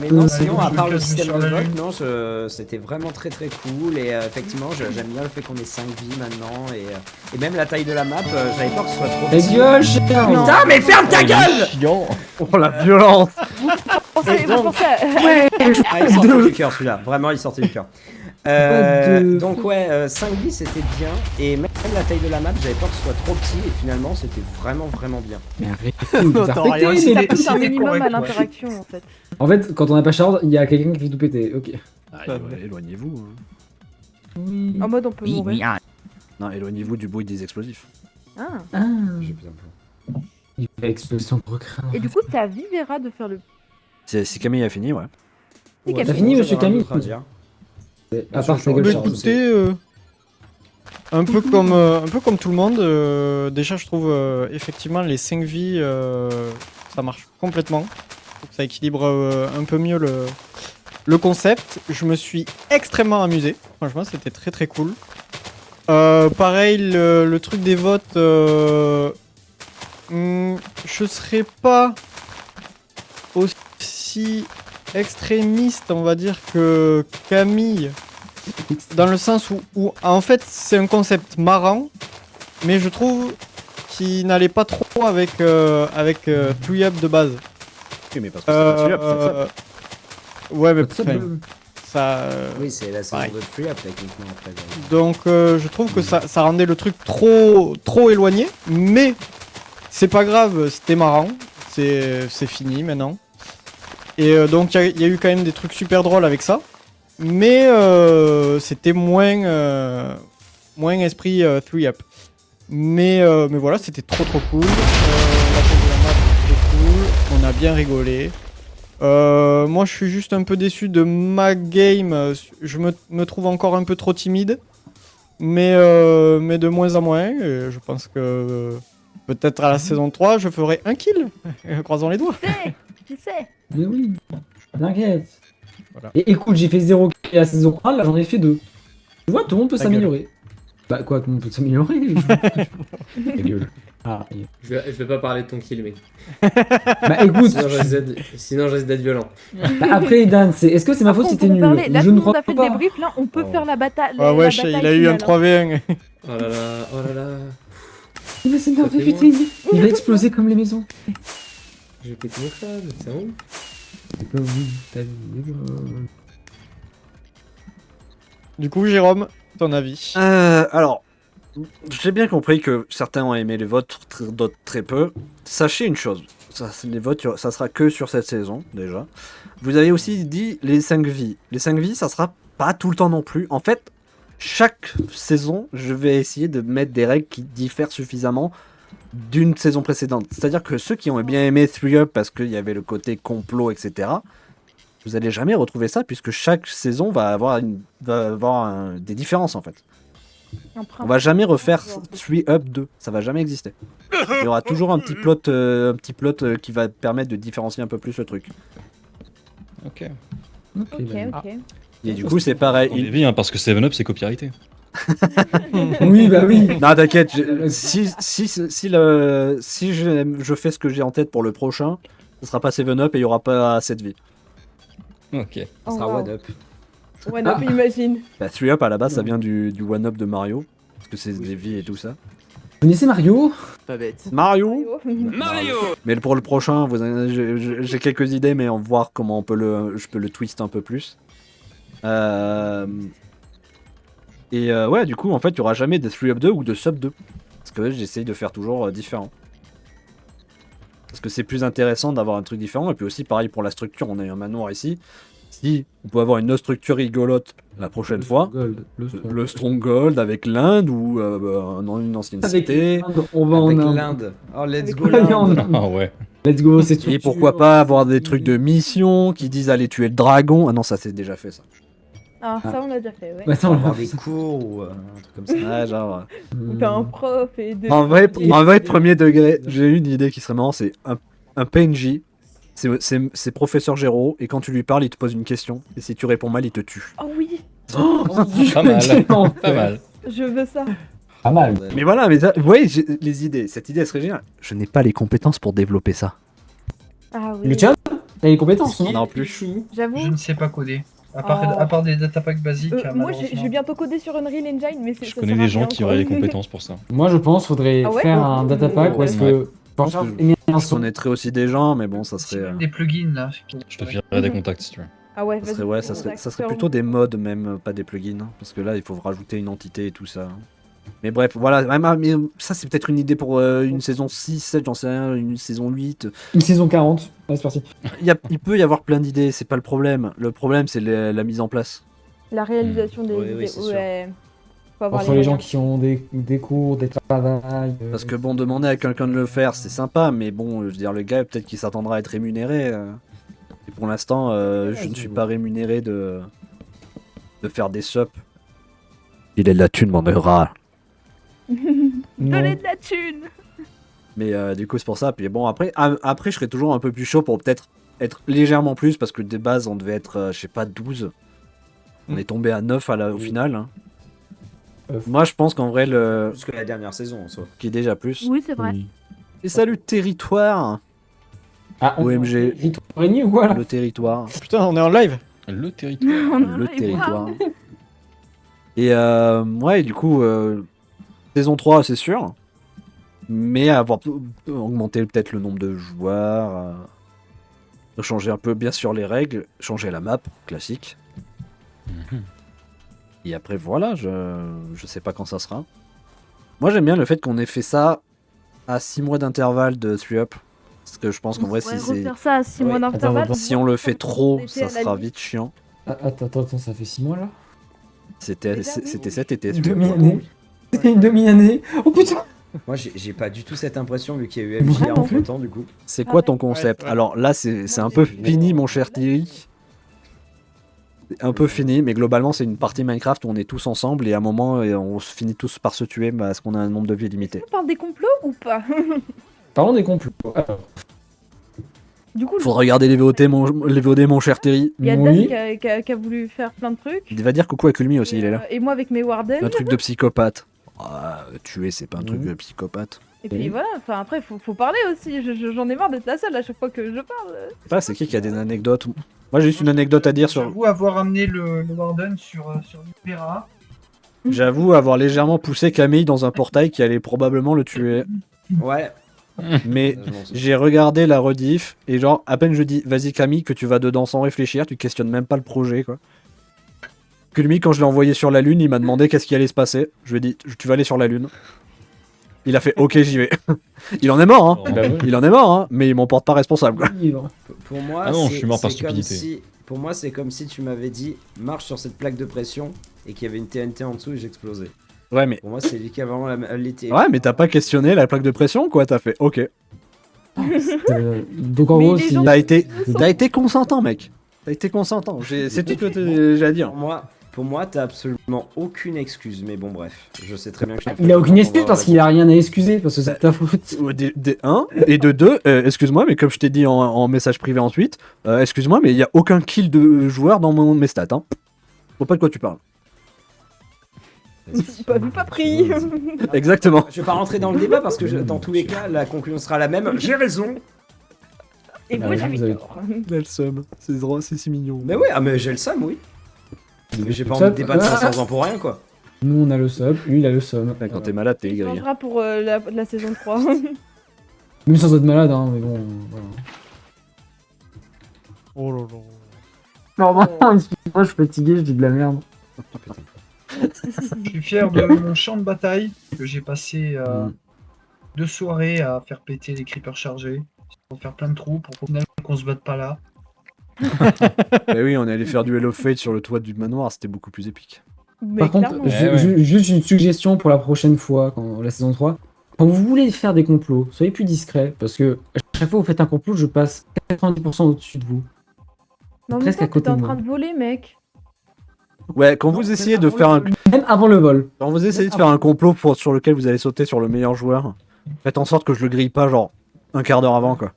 Mais non, Ouais, sinon, je à part vais le sur système de la vote, lune. non, c'était vraiment très très cool. Et effectivement, j'aime bien le fait qu'on ait 5 vies maintenant. Et même la taille de la map, j'avais peur que ce soit trop Ta petit. gueule, chef. Putain, mais ferme ta gueule! Chiant. Oh la violence! Pensez, donc- vous pensez à... Ah, il sortait du cœur celui-là, vraiment il sortait du cœur. de Donc ouais, 5 vies c'était bien, et même la taille de la map, j'avais peur que ce soit trop petit, et finalement c'était vraiment vraiment bien. Mais arrêtez, vous Attends, arrêtez, rien, mais- Ça c'est- pousse un c'est minimum correct, à ouais. l'interaction en fait. En fait, quand on n'a pas Shard, il y a quelqu'un qui fait tout péter. Ok. Éloignez-vous. Hein. En mode on peut mourir. Non, éloignez-vous du bruit des explosifs. Ah. Ah. J'ai besoin de plus. Il fait explosion de recrin. Et du coup, c'est à Vivera de faire le. Si Camille a fini, ouais. C'est Ouais, Camille. T'as fini, bon, monsieur j'avais rien Camille d'autre à dire. À part sûr, Snaggle Bah, Charles, Charles. écoutez, un peu comme tout le monde, déjà je trouve effectivement les 5 vies, ça marche complètement. Je trouve que ça équilibre un peu mieux le concept. Je me suis extrêmement amusé. Franchement, c'était très très cool. Pareil, le truc des votes, je serais pas aussi extrémiste, on va dire, que Camille. Dans le sens où en fait c'est un concept marrant, mais je trouve qu'il n'allait pas trop avec 3UP de base. Oui, mais parce que c'est pas celui-là, c'est ça. Ouais, mais Ça, enfin, ça. Oui, c'est la saison pareil. de Free Up techniquement après. Donc je trouve que ça rendait le truc trop éloigné, mais c'est pas grave, c'était marrant, c'est fini maintenant. Et donc il y a eu quand même des trucs super drôles avec ça, mais c'était moins esprit 3UP. Mais voilà, c'était trop cool. La fin de la map était très cool, on a bien rigolé. Moi je suis juste un peu déçu de ma game, je me trouve encore un peu trop timide, mais de moins en moins, et je pense que peut-être à la saison 3 je ferai un kill, croisons les doigts. Tu sais. Mais oui, t'inquiète. Voilà. Et écoute, j'ai fait 0 kill à la saison 1, là j'en ai fait 2. Tu vois, tout le monde peut Ta s'améliorer. Bah quoi, tout le monde peut s'améliorer. Ta gueule. Ah, Je vais pas parler de ton kill, mec. bah écoute, Sinon, je risque d'être violent. bah, après Dan, est-ce que c'est ma faute si t'es nul? Là, Je tout ne le monde crois a fait le pas. débrief. Là, on peut faire la bataille. Ah wesh, il a eu un 3v1. Oh là là, oh là là. Il va s'énerver, Ça fait putain. Il va exploser comme les maisons. Je vais péter mon crâne, c'est bon. Du coup, Jérôme, ton avis? Alors, j'ai bien compris que certains ont aimé les votes, d'autres très peu. Sachez une chose, les votes, ça sera que sur cette saison, déjà. Vous avez aussi dit les 5 vies. Les 5 vies, ça sera pas tout le temps non plus. En fait, chaque saison, je vais essayer de mettre des règles qui diffèrent suffisamment d'une saison précédente. C'est-à-dire que ceux qui ont bien aimé 3UP parce qu'il y avait le côté complot, etc., vous allez jamais retrouver ça puisque chaque saison va avoir, des différences en fait. On va jamais refaire 3UP 2, ça va jamais exister. Il y aura toujours un petit plot qui va permettre de différencier un peu plus le truc. Ok. Ok. Et du coup, c'est pareil. On est vie, hein, parce que 7-Up c'est copyrighté. Oui, bah oui. Non, t'inquiète, si je fais ce que j'ai en tête pour le prochain, ce sera pas 7-Up et il y aura pas cette vie. Ok. Ça sera One Up. One Up, imagine. Bah, 3UP à la base, ça vient du One Up de Mario, parce que c'est des vies et tout ça. Vous connaissez Mario? Pas bête. Mario. Mario. Mais pour le prochain, j'ai quelques idées, mais on va voir comment je peux le twist un peu plus. Ouais, du coup, en fait, il y aura jamais de 3UP 2 ou de Sub 2. Parce que j'essaye de faire toujours différent. Parce que c'est plus intéressant d'avoir un truc différent. Et puis aussi, pareil pour la structure, on a eu un manoir ici. Si on peut avoir une autre structure rigolote la prochaine fois, le Stronghold avec l'Inde ou une ancienne cité. On va Avec en Inde. l'Inde. Oh, let's Avec go l'Inde. l'Inde. Ah ouais. Let's go, c'est tout. Et pourquoi pas avoir des trucs de mission qui disent aller tuer le dragon. Ah non, ça c'est déjà fait ça. Ah, ça, on l'a déjà fait, ouais. Bah, ça, on Avoir va des cours ou un truc comme ça. Ouais, genre. Ou t'as un prof et deux. En vrai, premier degré, j'ai eu une idée qui serait marrant, c'est un PNJ. C'est professeur Géraud, et quand tu lui parles, il te pose une question, et si tu réponds mal, il te tue. Oh oui, Pas mal. Pas mal. je veux ça. Pas mal. Mais voilà, mais vous voyez, les idées, cette idée elle serait géniale. Je n'ai pas les compétences pour développer ça. Ah oui. Le chat, t'as les compétences, non? Non plus. J'avoue. Je ne sais pas coder. À Oh. part des datapacks basiques. Moi, je malheureusement. vais bientôt coder sur Unreal Engine, mais c'est. Je ça connais sert à des gens rien, qui quoi. auraient les compétences pour ça. Moi, je pense faudrait Ah ouais? faire un datapack parce que. pense que je connaîtrais aussi des gens, mais bon, ça C'est serait. même des plugins là. Je te filerai des contacts si tu veux. Ah ouais, Ça vas-y, serait, ouais, contact, ça serait sur- plutôt des mods même, pas des plugins. Hein, parce que là, il faut rajouter une entité et tout ça. Mais bref, voilà. Mais ça, c'est peut-être une idée pour une saison 6, 7, j'en sais rien, une saison 8. Une saison 40. Ouais, c'est parti. Il peut y avoir plein d'idées, c'est pas le problème. Le problème, c'est la mise en place. La réalisation des Oui, oui, vidéos, c'est sûr. ouais. Faut avoir Entre les les gens moyens. qui ont des cours, des travails. Parce que bon, demander à quelqu'un de le faire, c'est sympa, mais bon, je veux dire, le gars, peut-être qu'il s'attendra à être rémunéré. Et pour l'instant, je ne suis pas rémunéré de faire des subs. Il est de la thune, mon rat. Donnez de la thune. Mais du coup, c'est pour ça. Puis bon, après, je serais toujours un peu plus chaud pour peut-être être légèrement plus, parce que des bases, on devait être, je sais pas, 12. On est tombé à 9 au final. Hein. Moi, je pense qu'en vrai, Plus que la dernière saison, en soi. qui est déjà plus. Oui, c'est vrai. Et salut, territoire. Ah, OMG. Victor Régnier ou quoi là? Le territoire. Putain, on est en live. Le territoire. Le territoire. Et ouais, du coup, saison 3, c'est sûr. Mais avoir augmenté peut-être le nombre de joueurs, changer un peu, bien sûr, les règles, changer la map, classique. Et après, voilà, je sais pas quand ça sera. Moi, j'aime bien le fait qu'on ait fait ça à 6 mois d'intervalle de 3-up. Parce que je pense qu'en vrai, pourrait si refaire ça à 6 mois d'intervalle. si on le fait trop, C'était à ça la sera limite. vite chiant. Attends, ça fait 6 mois là? C'était cet été. Une demi-année. C'était une demi-année. Oh putain! Moi, j'ai pas du tout cette impression, vu qu'il y a eu MJA Vraiment entre temps, du coup. C'est quoi ton concept? Ouais. Alors là, c'est Moi, un peu j'ai- fini, mon cher Thierry. C'est un peu fini, mais globalement, c'est une partie Minecraft où on est tous ensemble et à un moment, on se finit tous par se tuer parce qu'on a un nombre de vies limité. On parle des complots ou pas? Parlons des complots. Alors, Du coup, Faut regarder les VOD, mon cher Thierry. il y a Dan oui. qui a voulu faire plein de trucs. Il va dire coucou à Kulmi aussi, il est là. Et moi avec mes Wardens. Un truc de psychopathe. Ah, tuer, c'est pas un truc Mhm. de psychopathe. Et puis voilà, enfin après, faut parler aussi. J'en ai marre d'être la seule à chaque fois que je parle. Ah, c'est qui a des anecdotes? Moi, j'ai juste une anecdote à dire sur. J'avoue avoir amené le Warden sur l'Opéra. J'avoue avoir légèrement poussé Camille dans un portail qui allait probablement le tuer. Ouais. Mais je m'en souviens. j'ai regardé la rediff et genre, à peine je dis vas-y Camille, que tu vas dedans sans réfléchir, tu questionnes même pas le projet quoi. Kulmi, quand je l'ai envoyé sur la lune, il m'a demandé qu'est-ce qui allait se passer. Je lui ai dit tu vas aller sur la lune. Il a fait ok, j'y vais. Il en est mort, hein. bah ouais. Il en est mort, hein, mais il m'en porte pas responsable quoi. Pour moi, Ah non, c'est- je suis mort par c'est comme stupidité. si- Pour moi, c'est comme si tu m'avais dit marche sur cette plaque de pression et qu'il y avait une TNT en dessous et j'explosais. Ouais, mais. Pour moi, c'est l'équivalent l'été. Ouais, mais t'as pas questionné la plaque de pression quoi, t'as fait ok. Donc en Mais gros, les si. gens- T'as été consentant, mec. T'as été consentant. C'est tout ce que j'ai à dire. Pour moi, t'as absolument aucune excuse. Mais bon, bref, je sais très bien que je Il a aucune excuse parce qu'il a rien à excuser parce que c'est de ta faute. Un, et de deux, excuse-moi, mais comme je t'ai dit en message privé ensuite, excuse-moi, mais il y a aucun kill de joueur dans mes stats. Hein. Je vois pas de quoi tu parles. Pas vu, pas pris. Exactement. Je vais pas rentrer dans le débat parce que dans tous les cas, la conclusion sera la même. J'ai raison. Et Bah, moi vous j'avais avez- tort. Le seum, c'est drôle, c'est si mignon. Mais ouais, mais j'ai le seum, oui. Mais j'ai pas Ça- envie de débattre 500 ans pour rien, quoi. Nous on a le sub, lui il a le sub. Quand t'es malade, t'es On aigri. changera pour la saison 3. Même sans être malade, hein, mais bon. Voilà. Oh là là. Normalement, excuse-moi, je suis fatigué, je dis de la merde. Je suis fier de mon champ de bataille que j'ai passé Mm. 2 soirées à faire péter les creepers chargés. Pour faire plein de trous pour qu'au final qu'on se batte pas là. Bah oui, on est allé faire du Hell of Fate sur le toit du manoir, c'était beaucoup plus épique. Mais Par contre, clairement. juste une suggestion pour la prochaine fois, quand la saison 3. Quand vous voulez faire des complots, soyez plus discret, parce que à chaque fois que vous faites un complot, je passe 90% au-dessus de vous. Non, mais presque ça, à côté t'es en de train moi. de voler, mec. Ouais, quand vous essayez de faire un, Même avant le vol. quand vous essayez de faire un complot sur lequel vous allez sauter sur le meilleur joueur, faites en sorte que je le grille pas genre un quart d'heure avant quoi.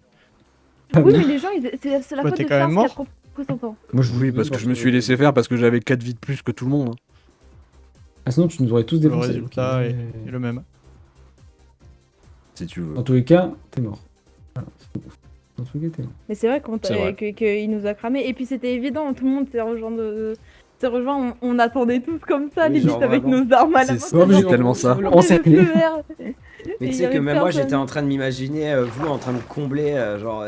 Oui, mais les gens, c'est la Bah, faute t'es de quand même Charles qui a mort. trop pris son temps. Moi, Oui, parce que je me suis laissé faire parce que j'avais 4 vies de plus que tout le monde. Hein. Ah, sinon, tu nous aurais tous Le défoncé. résultat est le même. Si tu veux. Dans tous les cas, t'es mort. Voilà, c'est tout. Dans tous les cas, t'es mort. Mais c'est vrai C'est vrai. qu'il nous a cramé. Et puis c'était évident, tout le monde s'est rejoint. On attendait tous comme ça, Oui, limite genre avec vraiment. nos armes à la C'est main. ça, genre, c'est tellement ça. on On est s'est le feu vert. Mais Et tu y sais que avait même moi, personne. j'étais en train de m'imaginer vous en train de combler, genre,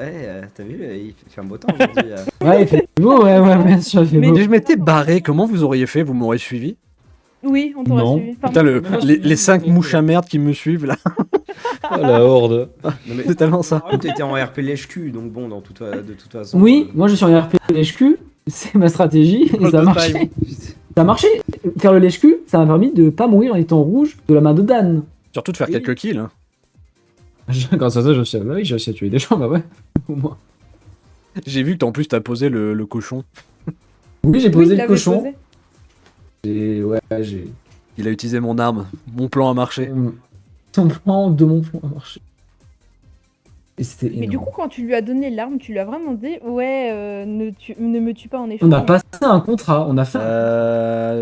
t'as vu, il fait un beau temps aujourd'hui. Ouais, il fait beau, ouais, bien sûr, il fait Mais beau. Si je m'étais barré, comment vous auriez fait? Vous m'aurez suivi? Oui, on t'aurait Non. suivi. Enfin, Putain, les 5 mouches à merde qui me suivent là, Oh la horde. Non, mais c'est tellement ça. t'étais en RP lèche-cul, donc bon, de toute façon. Oui, moi je suis en RP lèche-cul, c'est ma stratégie, et ça a marché. Ça a marché. Faire le lèche-cul, ça m'a permis de pas mourir en étant rouge de la main de Dan. Surtout de faire Oui. quelques kills. Hein. Grâce à ça, j'ai réussi à tuer des gens, bah ouais. Au moins. J'ai vu que en plus t'as posé le cochon. Oui, j'ai oui, posé il le l'avait cochon. posé. Ouais, j'ai. Il a utilisé mon arme. Mon plan a marché. Ton plan de mon plan a marché. Et c'était Mais du énorme. coup, quand tu lui as donné l'arme, tu lui as vraiment dit ouais, ne me tue pas en On échange. a passé un contrat, on a fait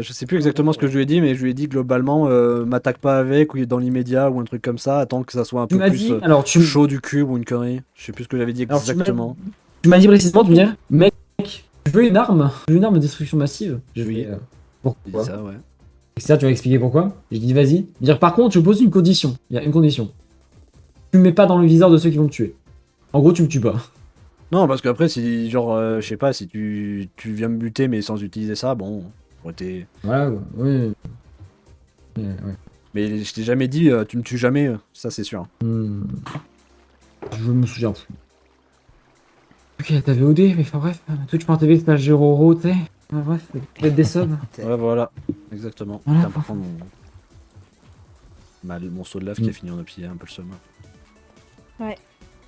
Je sais plus exactement ce que je lui ai dit, mais je lui ai dit globalement, m'attaque pas avec, ou dans l'immédiat, ou un truc comme ça, attends que ça soit un Tu peu m'as plus dit, alors chaud du cube ou une connerie. Je sais plus ce que j'avais dit Alors, exactement. tu m'as dit précisément, tu me dis, mec, je veux une arme de destruction massive. Je Oui. vais, Il dit pourquoi ça, ouais. Ça, tu vas expliquer pourquoi. J'ai dit, vas-y. Dire, par contre, je pose une condition. Il y a une condition. Tu me mets pas dans le viseur de ceux qui vont me tuer. En gros, tu me tues pas. Non, parce qu'après, si genre, je sais pas, si tu viens me buter mais sans utiliser ça, bon, ça aurait été. Voilà, ouais. Ouais. Mais je t'ai jamais dit, tu me tues jamais, ça c'est sûr. Je me souviens plus. Ok, t'avais OD, mais enfin bref, Twitch.tv, stage Roro, tu sais. Enfin, bref, peut-être des subs. Ouais, voilà, exactement. Voilà. Putain, par contre, mon saut de lave qui a fini en pied un peu le seum.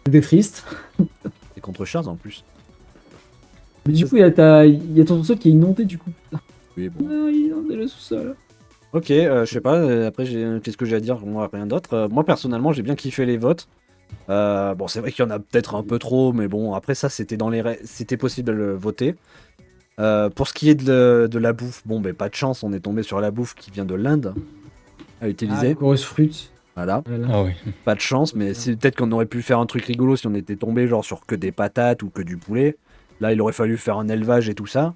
C'était triste. Et contre Charles en plus. Mais du coup, il y a ton sous-sol qui est inondé du coup. Oui, bon. Ah, il est inondé le sous-sol. Ok, je sais pas, après qu'est-ce que j'ai à dire? Moi rien d'autre. Moi personnellement j'ai bien kiffé les votes. Bon c'est vrai qu'il y en a peut-être un peu trop, mais bon après ça c'était c'était possible de le voter. Pour ce qui est de la bouffe, bon ben pas de chance, on est tombé sur la bouffe qui vient de l'Inde à utiliser. Chorus fruit. Voilà, Ah oui. pas de chance, mais c'est peut-être qu'on aurait pu faire un truc rigolo si on était tombé genre sur que des patates ou que du poulet. Là il aurait fallu faire un élevage et tout ça.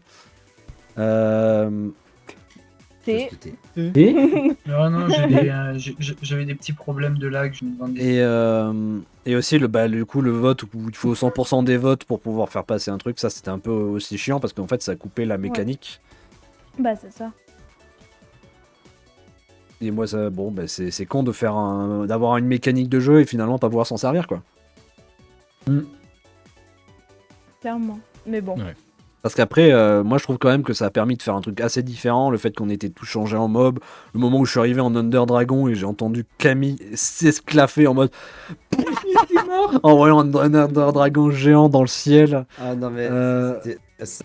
C'est- Et Non, j'avais des petits problèmes de lag, je me demandais. Et aussi, du coup, le vote où il faut 100% des votes pour pouvoir faire passer un truc, ça c'était un peu aussi chiant parce qu'en fait ça a coupé la mécanique. Bah, c'est ça. Et moi, ça, bon, c'est con de d'avoir une mécanique de jeu et finalement pas pouvoir s'en servir quoi. Clairement. Mais bon. Ouais. Parce qu'après, moi je trouve quand même que ça a permis de faire un truc assez différent, le fait qu'on était tous changés en mob, le moment où je suis arrivé en Under Dragon et j'ai entendu Camille s'esclaffer en mode en voyant un Under Dragon géant dans le ciel. Ah non, mais ça,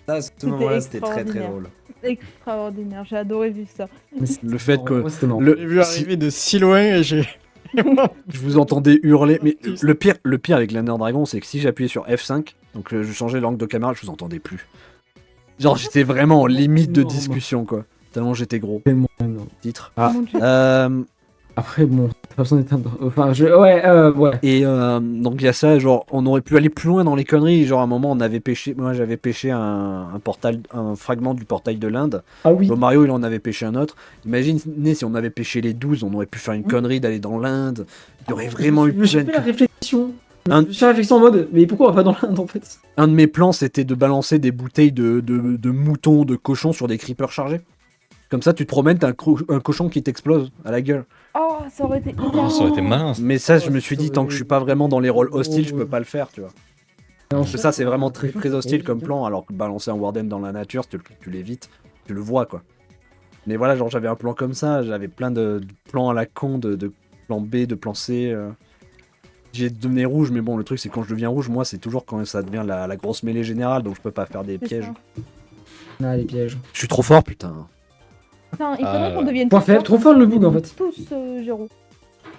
à ce C'était moment-là, c'était très très extraordinaire. drôle. Extraordinaire. J'ai adoré vu ça. Le fait que Ouais, c'était marrant. J'ai vu arriver de si loin et j'ai. je vous entendais hurler, mais le pire avec l'Under Dragon, c'est que si j'appuyais sur F5, donc je changeais l'angle de caméra, je vous entendais plus. Genre j'étais vraiment en limite de discussion quoi, tellement j'étais gros. Tellement énorme. Titre. Ah. Mon Dieu. Après, bon, t'as pas besoin d'éteindre. Enfin, ouais. Et donc il y a ça, genre on aurait pu aller plus loin dans les conneries, genre à un moment on avait pêché, moi j'avais pêché un fragment du portail de l'Inde. Ah oui. Bon, Mario il en avait pêché un autre. Imaginez si on avait pêché les 12, on aurait pu faire une connerie d'aller dans l'Inde. Il y aurait vraiment eu Je me suis plein fait la de... réflexion. Un- Je me suis fait la réflexion en mode, mais pourquoi on va pas dans l'Inde en fait? Un de mes plans c'était de balancer des bouteilles de moutons, de cochons sur des creepers chargés. Comme ça tu te promènes, t'as un cochon qui t'explose à la gueule. Oh, ça aurait été. Oh, ça aurait été malin. Ça. Mais ça je me suis dit, tant que je suis pas vraiment dans les rôles hostiles, je peux Ouais. pas le faire, tu vois. Parce que ça c'est vraiment très, très hostile comme plan, alors que balancer un Warden dans la nature, tu l'évites, tu le vois quoi. Mais voilà, genre j'avais un plan comme ça, j'avais plein de plans à la con, de plan B, de plan C. J'ai devenu rouge, mais bon, le truc c'est quand je deviens rouge, moi c'est toujours quand ça devient la grosse mêlée générale, donc je peux pas faire des C'est pièges. ça. Ah, les pièges. Je suis trop fort, putain. Putain, il faudrait qu'on ouais. devienne Point tous faible, forts trop comme fort le ça, bug, en fait. Tous Géraud.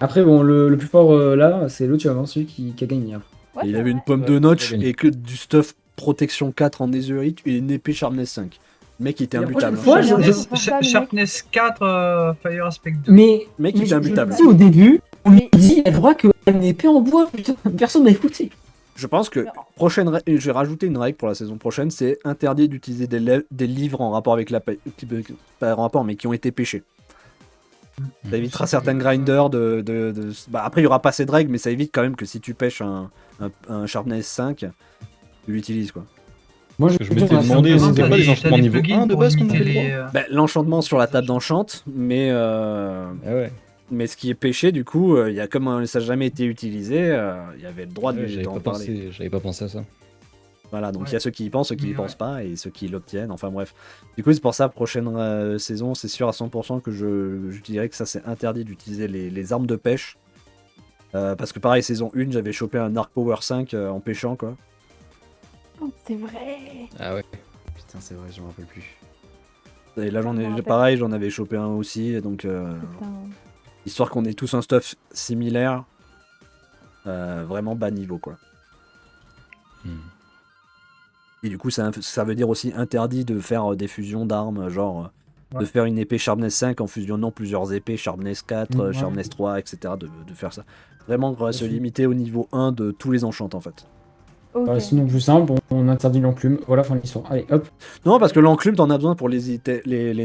Après, bon, le plus fort là, c'est l'autre, tu vas voir celui qui a gagné. Hein. Ouais, Et il c'est avait vrai. une pomme Ouais, de notch j'ai gagné. et que du stuff protection 4 en netherite et une épée sharpness 5. Le mec il était Et la imbutable. prochaine fois, J'ai je- l'impression pour ça, le mec. Sharpness 4, Fire Aspect 2. Mais, Mec, il était je imbutable. dis au début, on lui dit, elle voit qu'elle a une épée en bois, putain, personne n'a écouté. Je pense que je vais rajouter une règle pour la saison prochaine, c'est interdit d'utiliser des livres en rapport avec pas en rapport, mais qui ont été pêchés. Ça évitera certains grinders Bah, après, il y aura pas assez de règles, mais ça évite quand même que si tu pêches un Sharpness 5, tu l'utilises quoi. Moi, Je m'étais demandé, T'as c'était pas des t'as enchantements niveau plugins 1 de pour base qu'on limiter avait le droit les, Bah, l'enchantement sur la table d'enchante, mais Ah ouais. mais ce qui est pêché, du coup, il y a comme ça n'a jamais été utilisé, il y avait le droit Ouais, d'en parler. J'avais pas pensé à ça. Voilà, donc il Ouais. y a ceux qui y pensent, ceux qui y Mais pensent ouais. pas, et ceux qui l'obtiennent, enfin bref. Du coup, c'est pour ça, prochaine saison, c'est sûr à 100% que je dirais que ça c'est interdit d'utiliser les armes de pêche. Parce que pareil, saison 1, j'avais chopé un Arc Power 5 en pêchant, quoi. Oh, c'est vrai. Ah ouais. Putain, c'est vrai, je m'en rappelle plus. Et là, Je me rappelle. pareil, j'en avais chopé un aussi. Et donc, Putain. histoire qu'on ait tous un stuff similaire, vraiment bas niveau, quoi. Hmm. Et du coup, ça veut dire aussi interdit de faire des fusions d'armes, genre de Ouais. faire une épée Sharpness 5 en fusionnant plusieurs épées Sharpness 4, Ouais. Sharpness 3, etc. De faire ça. Vraiment, on va se limiter au niveau 1 de tous les enchants, en fait. Ok. Sinon, plus simple, on interdit l'enclume. Voilà, fin de l'histoire. Allez, hop. Non, parce que l'enclume, t'en as besoin pour les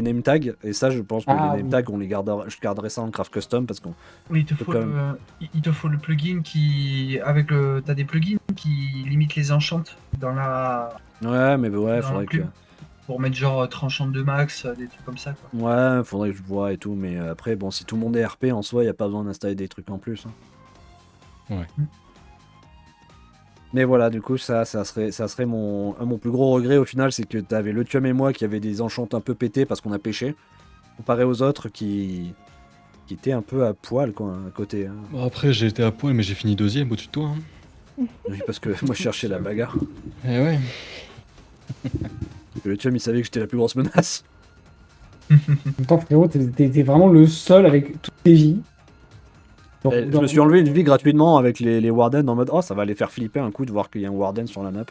name tags. Et ça, je pense que Ah, les name tags, je garderai ça en craft custom parce qu'on. Oui, Faut quand même. il te faut le plugin qui. T'as des plugins qui limitent les enchants dans la. Ouais, mais ouais, dans faudrait que. l'enclume. Pour mettre genre tranchant de max, des trucs comme ça quoi. Ouais, faudrait que je vois et tout. Mais après, bon, si tout le monde est RP en soi, y a pas besoin d'installer des trucs en plus. Hein. Ouais. Mais voilà, du coup, ça serait mon plus gros regret au final, c'est que t'avais le Tuum et moi qui avaient des enchants un peu pétés parce qu'on a pêché, comparé aux autres qui étaient un peu à poil, quoi, à côté. Hein. Bon, après, j'ai été à poil, mais j'ai fini deuxième au-dessus de toi. Hein. Oui, parce que moi je cherchais la bagarre. Eh ouais. Le Tuum, il savait que j'étais la plus grosse menace. En même temps, frérot, t'es vraiment le seul avec toutes tes vies. Genre, Je me suis enlevé une vie gratuitement avec les Wardens en mode oh, ça va les faire flipper un coup de voir qu'il y a un Warden sur la map.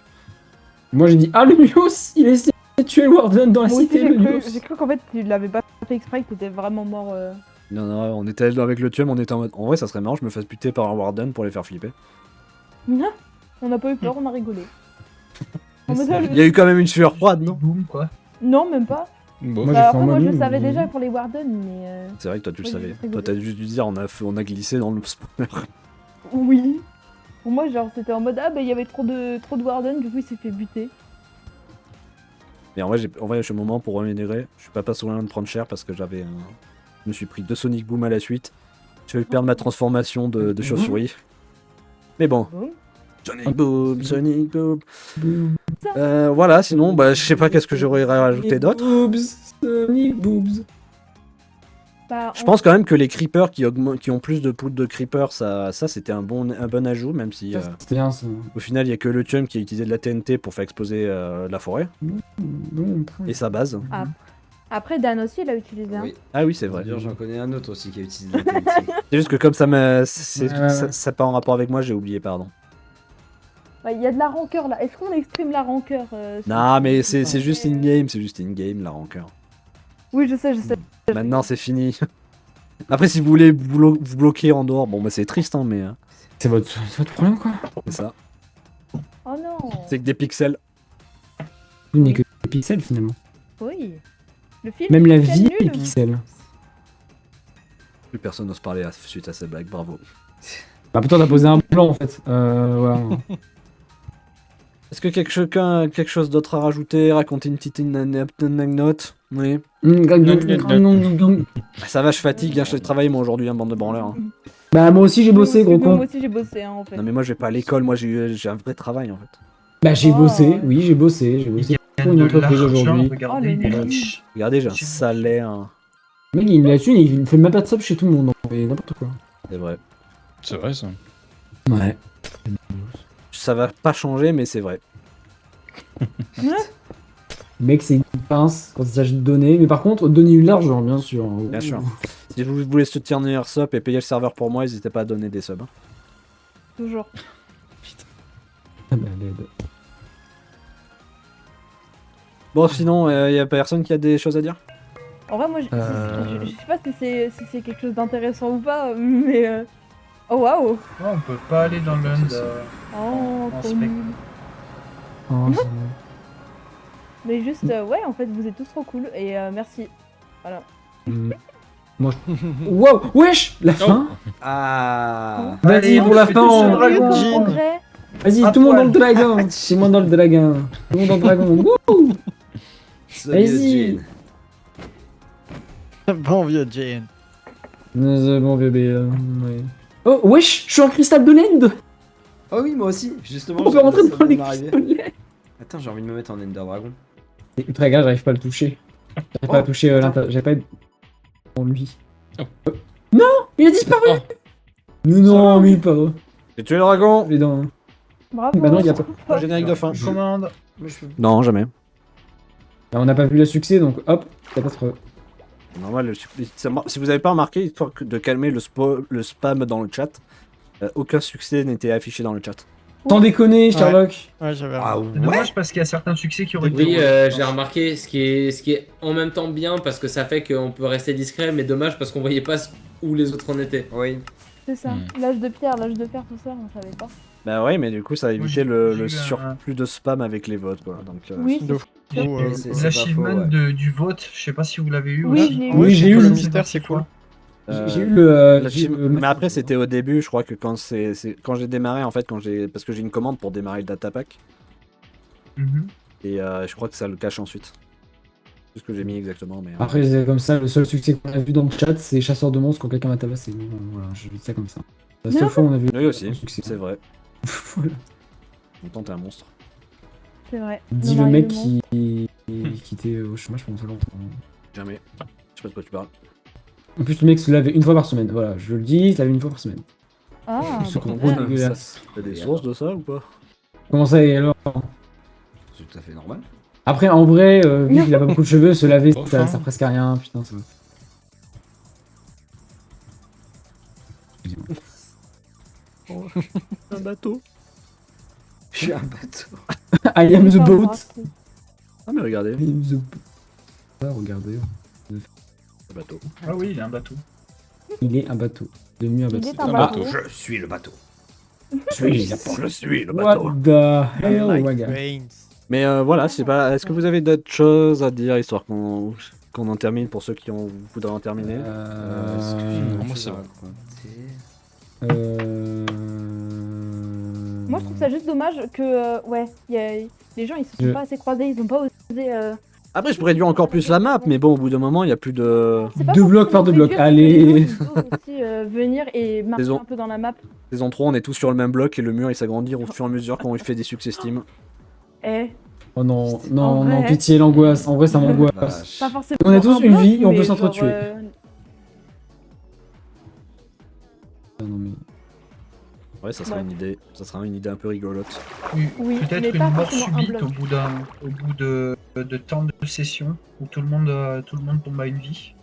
Moi, j'ai dit, ah, le Nuos, il a essayé de tuer le Warden dans la Moi aussi, cité, le Nuos. j'ai cru qu'en fait, tu l'avais pas fait exprès, que t'étais vraiment mort. Non, non, on était avec le Tuum, on était en mode en vrai, ça serait marrant, je me fasse buter par un Warden pour les faire flipper. Non, on n'a pas eu peur, on a rigolé. En mode, Il y a eu quand même une sueur froide, non? Boum quoi. Non, même pas. Bon. Moi, j'ai Bah, fait après, en moi, mode je le nul, savais mais- déjà pour les Warden, mais. C'est vrai que toi tu le Oui, savais. j'ai rigolé. Toi t'as juste dû dire on a glissé dans le spawner. Oui. Pour moi, genre, c'était en mode ah, bah, il y avait trop de Warden, du coup, il s'est fait buter. Mais en vrai, je suis au moment pour reménérer. Je suis pas passé loin de prendre cher parce que je me suis pris 2 Sonic Boom à la suite. Je vais perdre ma transformation de chauve-souris. Mais bon. Boum. Sonic Boom, Sonic Boom. Voilà, sinon, bah, je sais pas qu'est-ce que j'aurais rajouté d'autre. Boobs, Sonic Boobs. Bah, Je pense quand même que les creepers qui ont plus de poudre de creepers, ça c'était un bon ajout, même si C'était bien ça. au final il y a que le Tuum qui a utilisé de la TNT pour faire exploser la forêt Bon, et sa base. Après, Dan aussi, il a utilisé un. Oui. Ah oui, c'est vrai. D'ailleurs, j'en connais un autre aussi qui a utilisé la TNT. C'est juste que comme ça Ouais. ça pas en rapport avec moi, j'ai oublié, pardon. Bah, il y a de la rancœur là. Est-ce qu'on exprime la rancœur Non, mais c'est juste in-game, la rancœur. Oui, je sais. Maintenant, c'est fini. Après, si vous voulez vous bloquer en dehors, bon, bah c'est triste, hein, mais C'est votre problème, quoi. c'est ça. Oh non. C'est que des pixels. Vous n'êtes que des pixels, finalement. Oui. Le film. Même la est vie nul. est pixels. Plus personne n'ose parler suite à cette blague, bravo. Bah, putain, t'as posé un plan, en fait. Voilà. Est-ce que quelque chose d'autre à rajouter, raconter une petite anecdote? Oui. Ça va, je fatigue, hein, je travaille moi aujourd'hui, hein, bande de branleurs. Hein. Bah, moi aussi, j'ai bossé, gros con. Moi aussi, j'ai bossé, hein, en fait. Non mais moi je vais pas à l'école, moi j'ai un vrai travail en fait. Bah, j'ai Oh. bossé, oui, j'ai bossé. Pour une entreprise aujourd'hui. Regardez, Oh, il est le riche. Regardez, j'ai un salaire. Le mec, il a la thune, il fait même pas de sub chez tout le monde. Mais n'importe quoi. C'est vrai. C'est vrai ça. Ouais. Ça va pas changer, mais c'est vrai. Le mec, c'est une pince quand il s'agit de donner. Mais par contre, donner de l'argent, bien sûr. Bien sûr. Si vous voulez soutenir sub et payer le serveur pour moi, n'hésitez pas à donner des subs. Hein. Toujours. Ah bah, l'aide. Bon, sinon, y a personne qui a des choses à dire? En vrai, moi, je sais pas si c'est quelque chose d'intéressant ou pas, mais. Oh waouh! Ouais, on peut pas aller dans l'un Oh, en trop spec. nul. Oh, c'est- Mais juste, ouais, en fait, vous êtes tous trop cool et merci. Voilà. Moi, je... Wow, wesh, la fin. Ah. Vas-y, Allez, pour la on fait fin, tous on- le dragon. Comme Jean. progrès. Vas-y, À tout le monde dans le poil. dragon. C'est moi dans le dragon. Tout le monde dans le dragon. Wouh. Vas-y. Bon vieux Jane. Bon bébé. Ouais. Oh, wesh, je suis en cristal de LED. Oh oui, moi aussi, justement. On peut j'ai- rentrer ça dans vient les de m'arriver. cristaux de LED. Attends, j'ai envie de me mettre en Ender Dragon. C'est ultra grave, j'arrive pas à le toucher. J'arrive pas à toucher l'intérieur. J'arrive pas à être en lui. Oh. Non, il a disparu. Oh. Non, mais pas. J'ai tué le dragon! Les dents. Bravo. Bah non, il y a pas. Générique de fin. Commande. Non, jamais. Là, on n'a pas vu le succès, donc hop, catastrophe. Normal, si vous avez pas remarqué, histoire de calmer le spam dans le chat, aucun succès n'était affiché dans le chat. Sans déconner, Sherlock. Ouais, j'avais Ah C'est ouais. dommage parce qu'il y a certains succès qui auraient Oui, été. j'ai remarqué ce qui est en même temps bien parce que ça fait qu'on peut rester discret, mais dommage parce qu'on voyait pas où les autres en étaient. Oui. C'est ça. L'âge de pierre, tout ça, on savait pas. Bah ouais, mais du coup, ça a évité j'ai le eu un- surplus de spam avec les votes, quoi. Donc, Oui, De c'est fou, C'est L'achievement pas faux, ouais. du vote, je sais pas si vous l'avez eu. Oui, aussi. je l'ai eu. Oui, j'ai eu le le mystère, c'est cool. J'ai eu le. Mais après, c'était au début, je crois que quand quand j'ai démarré, en fait, parce que j'ai une commande pour démarrer le datapack, Mhm. et je crois que ça le cache ensuite. C'est ce que j'ai mis exactement, mais... Après, c'est comme ça, le seul succès qu'on a vu dans le chat, c'est chasseur de monstres quand quelqu'un m'a tabassé. Voilà, je dis ça comme ça. La seule fois où on a vu. Oui aussi, un succès. c'est vrai. Voilà. Pourtant, t'es un monstre. C'est vrai. Dis Non, le mec non, qui était au chômage pendant ça longtemps. Jamais. Je sais pas de quoi tu parles. En plus, le mec se lavait une fois par semaine. Voilà, je le dis, il se lavait une fois par semaine. Ah, Ce qu'on ouais. trouve dégueulasse. T'as des sources de ça ou pas? Comment ça, et alors? C'est tout à fait normal. Après, en vrai, vu qu'il a pas beaucoup de cheveux, se laver, Enfin. ça sert presque à rien. Putain, ça. Un bateau. Je suis un bateau. I am the Enfin, boat. Ah mais regardez, I am the boat. Ah, regardez, un bateau. Ah oui, il y a un bateau. il est un bateau. Devenu un Il bateau. est un bateau. Je suis le bateau. Je suis le What bateau. the hell, like Waga. Mais voilà, je sais pas, est-ce que vous avez d'autres choses à dire, histoire qu'on en termine pour ceux qui voudraient en terminer? moi, ça va. Moi, je trouve ça juste dommage que, les gens, ils se sont pas assez croisés, ils ont pas osé. Après, je pourrais réduire encore plus la map, mais bon, au bout d'un moment, il y a plus de... C'est pas Deux forcément blocs par deux blocs, réduire, c'est que allez. les gens, ils osent aussi venir et marcher Saison. un peu dans la map. Saison 3, on est tous sur le même bloc et le mur il s'agrandit au fur et à mesure quand on fait des succès Steam. Eh, Oh non, En non, non, vrai. pitié, l'angoisse. En vrai, ça m'angoisse. Vache. pas forcément. On a tous un une bloc, vie et on peut mais s'entretuer. genre, Ah non, mais... Ouais, ça sera une idée. Ça sera une idée un peu rigolote. Oui, mais Peut-être pas une mort forcément un subite bloc. au bout de temps de session où tout le monde tombe à une vie.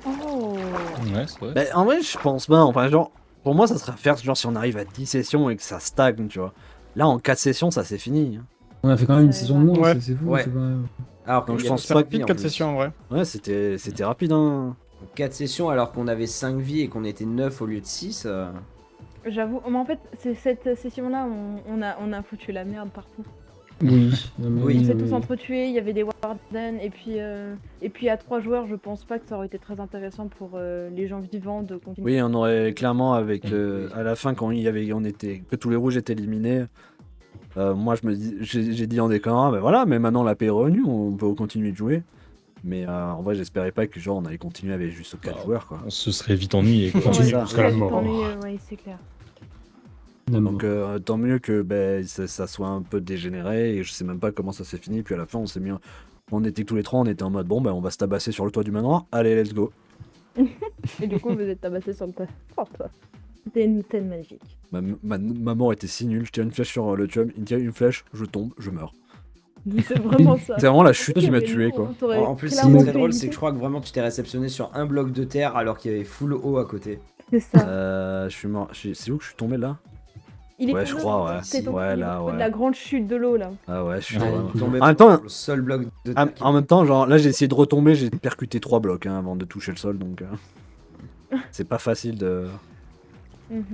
Oh. Ouais, c'est vrai. Bah, en vrai, je pense pas. Enfin, genre, pour moi, ça serait faire genre si on arrive à 10 sessions et que ça stagne, tu vois. Là, en 4 sessions, ça c'est fini. On a fait quand même une Ça saison de moins, Ouais. c'est fou. Ouais. c'est quand même- Alors Donc, qu'il je y a pense C'est pas rapide 4 sessions en vrai. Ouais, c'était rapide, hein. 4 sessions alors qu'on avait 5 vies et qu'on était 9 au lieu de 6. J'avoue, mais en fait, cette session-là, on a foutu la merde partout. Oui. non, mais Oui. On s'est oui. tous entretués, il y avait des wardens, et puis à 3 joueurs, je pense pas que ça aurait été très intéressant pour les gens vivants de continuer. Oui, on aurait clairement avec à la fin quand que tous les rouges étaient éliminés. Moi, j'ai dit en déclarant, ben voilà, mais maintenant la paix est revenue, on peut continuer de jouer. Mais en vrai, j'espérais pas que genre on allait continuer avec juste 4 joueurs, quoi. On se serait vite ennuyé. quoi. Ouais, Ouais, ça. jusqu'à la mort. Ouais, c'est clair. Non, non. Donc tant mieux que ça soit un peu dégénéré et je sais même pas comment ça s'est fini. Puis à la fin, on était tous les trois, on était en mode bon, ben on va se tabasser sur le toit du manoir. Allez, let's go. Et du coup, vous êtes tabassé sur le toit. Oh, toi. C'était une scène magique. Ma mort était si nulle. Je tire une flèche sur le chum, il tire une flèche, je tombe, je meurs. C'est vraiment ça. C'est vraiment la chute qui m'a tué, quoi. En plus, ce qui est très drôle, c'est que je crois que vraiment tu t'es réceptionné sur un bloc de terre alors qu'il y avait full eau à côté. C'est ça. Je suis mort. C'est où que je suis tombé là? Il est Ouais, je tombé, crois, ouais. c'est Ouais, là, au niveau ouais. de la grande chute de l'eau, là. Ah ouais, je suis Ouais, tombé. Tombé En même temps, sur le seul bloc de terre. en même temps, genre là j'ai essayé de retomber, j'ai percuté 3 blocs hein, avant de toucher le sol, donc c'est pas facile de. Mhm.